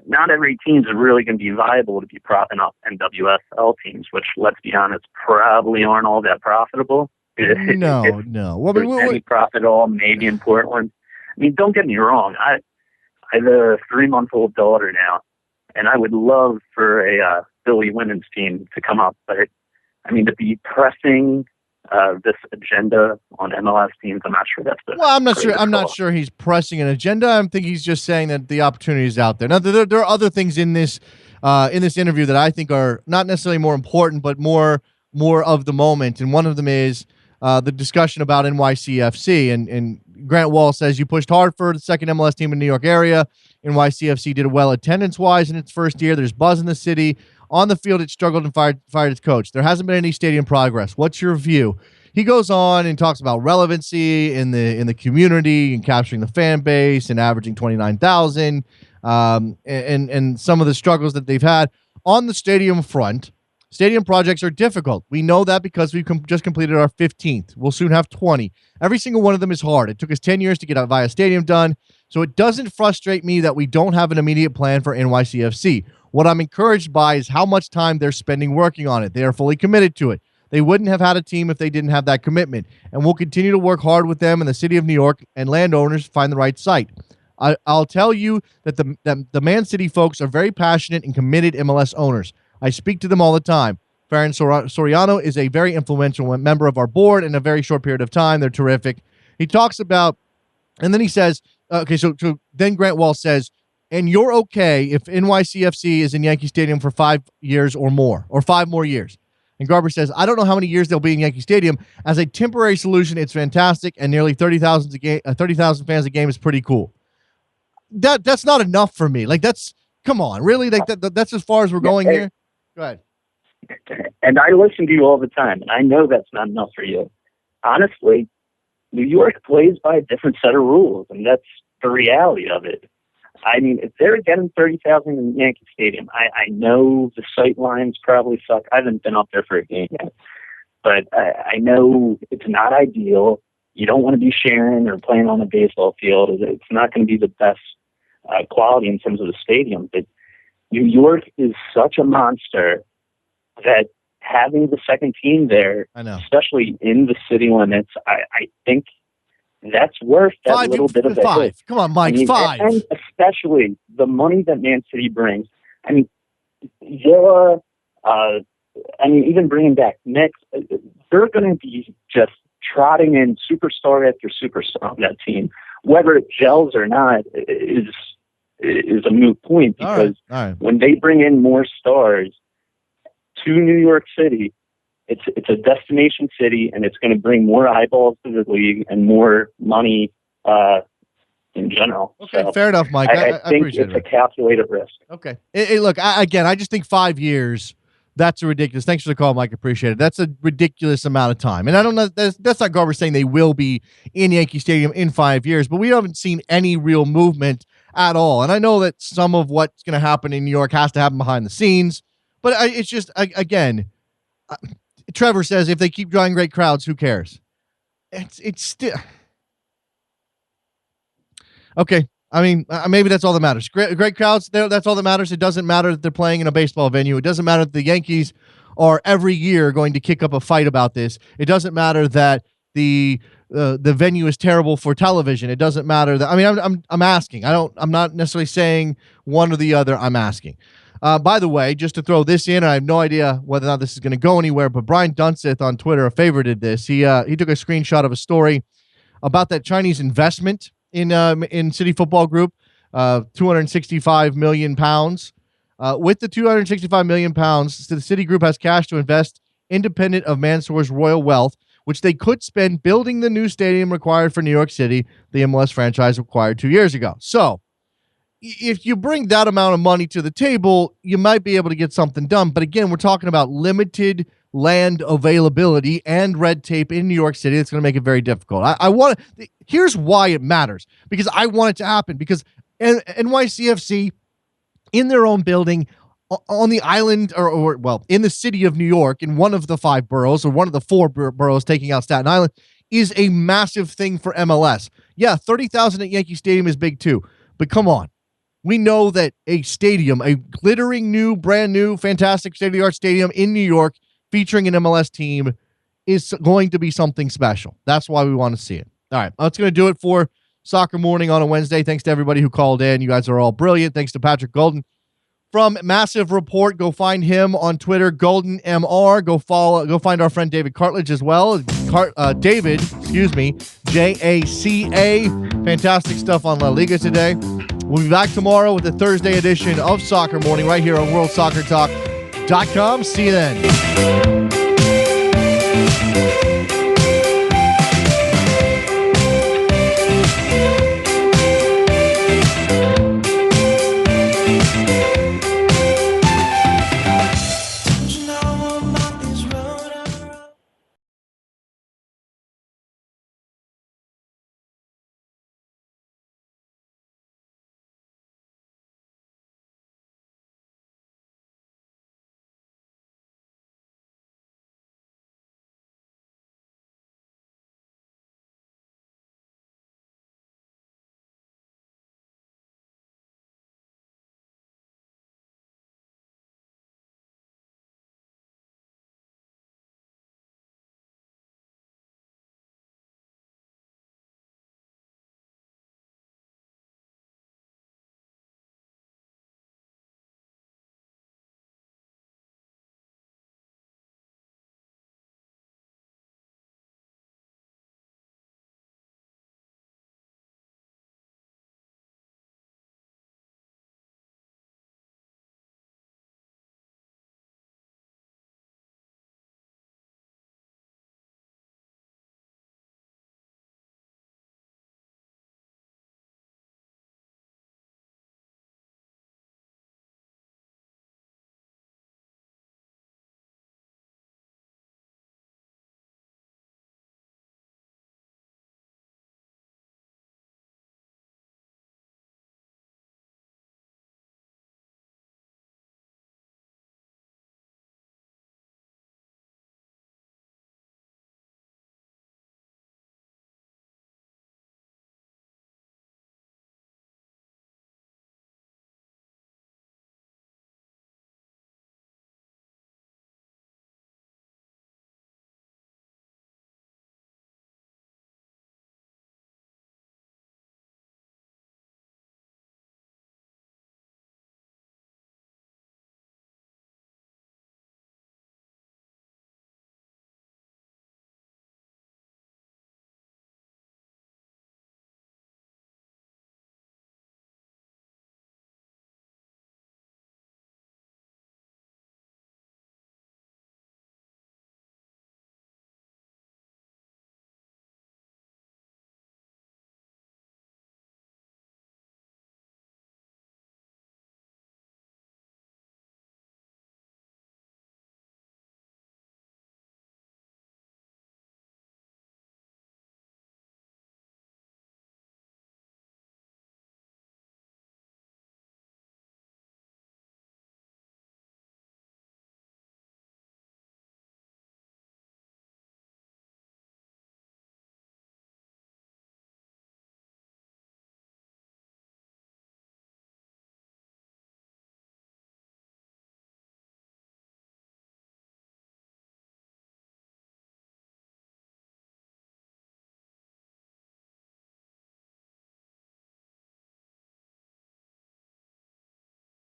not every team's really going to be viable to be propping up NWSL teams, which, let's be honest, probably aren't all that profitable. No. Well, any profit at all, maybe in Portland. I mean, don't get me wrong. I have a 3-month-old daughter now, and I would love for a Philly women's team to come up. But, I mean, to be pressing this agenda on MLS teams, I'm not sure that's the. Well, I'm not sure he's pressing an agenda. I think he's just saying that the opportunity is out there. Now, there are other things in this interview that I think are not necessarily more important, but more of the moment. And one of them is the discussion about NYCFC. And Grant Wall says, you pushed hard for the second MLS team in the New York area. NYCFC did well attendance-wise in its first year. There's buzz in the city. On the field, it struggled and fired its coach. There hasn't been any stadium progress. What's your view? He goes on and talks about relevancy in the community and capturing the fan base and averaging 29,000 and some of the struggles that they've had on the stadium front. Stadium projects are difficult. We know that because we've just completed our 15th. We'll soon have 20. Every single one of them is hard. It took us 10 years to get Via Stadium done, so it doesn't frustrate me that we don't have an immediate plan for NYCFC. What I'm encouraged by is how much time they're spending working on it. They are fully committed to it. They wouldn't have had a team if they didn't have that commitment, and we'll continue to work hard with them and the city of New York and landowners to find the right site. I'll tell you that the Man City folks are very passionate and committed MLS owners. I speak to them all the time. Farron Soriano is a very influential member of our board in a very short period of time. They're terrific. He talks about, and then he says, so then Grant Wall says, and you're okay if NYCFC is in Yankee Stadium for 5 years or more, or 5 more years. And Garber says, I don't know how many years they'll be in Yankee Stadium. As a temporary solution, it's fantastic, and nearly 30,000 fans a game is pretty cool. That's not enough for me. Like, come on, really? Like that's as far as we're going here? Go ahead. And I listen to you all the time, and I know that's not enough for you. Honestly, New York plays by a different set of rules, and that's the reality of it. I mean, if they're getting 30,000 in Yankee Stadium, I know the sight lines probably suck. I haven't been up there for a game yet, but I know it's not ideal. You don't want to be sharing or playing on a baseball field. It's not going to be the best quality in terms of the stadium. But New York is such a monster that having the second team there, especially in the city limits, I think that's worth that little bit of a hit. Come on, Mike, 5. And especially the money that Man City brings. I mean, Villa, even bringing back Knicks, they're going to be just trotting in superstar after superstar on that team. Whether it gels or not is a moot point, because when they bring in more stars to New York City, it's a destination city, and it's going to bring more eyeballs to the league and more money in general. Okay, so fair enough, Mike. I think it's a calculated risk. Okay. Look, I just think 5 years, that's ridiculous. Thanks for the call, Mike. Appreciate it. That's a ridiculous amount of time. And I don't know, that's not Garber saying they will be in Yankee Stadium in 5 years, but we haven't seen any real movement at all. And I know that some of what's going to happen in New York has to happen behind the scenes, but it's just, again, Trevor says if they keep drawing great crowds, who cares? It's still okay. I mean, maybe that's all that matters. Great crowds, that's all that matters. It doesn't matter that they're playing in a baseball venue. It doesn't matter that the Yankees are every year going to kick up a fight about this. It doesn't matter that the venue is terrible for television. It doesn't matter that. I mean, I'm asking. I'm not necessarily saying one or the other. I'm asking. By the way, just to throw this in, I have no idea whether or not this is going to go anywhere, but Brian Dunseth on Twitter favorited this. He took a screenshot of a story about that Chinese investment in City Football Group, 265 million pounds. With the 265 million pounds, the City Group has cash to invest independent of Mansour's royal wealth, which they could spend building the new stadium required for New York City, the MLS franchise acquired 2 years ago. So, if you bring that amount of money to the table, you might be able to get something done. But again, we're talking about limited land availability and red tape in New York City. It's going to make it very difficult. Here's why it matters, because I want it to happen, because NYCFC in their own building on the island or in the city of New York, in one of the 5 boroughs or one of the 4 boroughs taking out Staten Island, is a massive thing for MLS. Yeah, 30,000 at Yankee Stadium is big too, but come on. We know that a stadium, a glittering new, brand new, fantastic state-of-the-art stadium in New York featuring an MLS team is going to be something special. That's why we want to see it. All right, that's going to do it for Soccer Morning on a Wednesday. Thanks to everybody who called in. You guys are all brilliant. Thanks to Patrick Guldan from Massive Report. Go find him on Twitter, Guldan MR. Go find our friend David Cartlidge as well. David, Jaca. Fantastic stuff on La Liga today. We'll be back tomorrow with the Thursday edition of Soccer Morning right here on WorldSoccerTalk.com. See you then.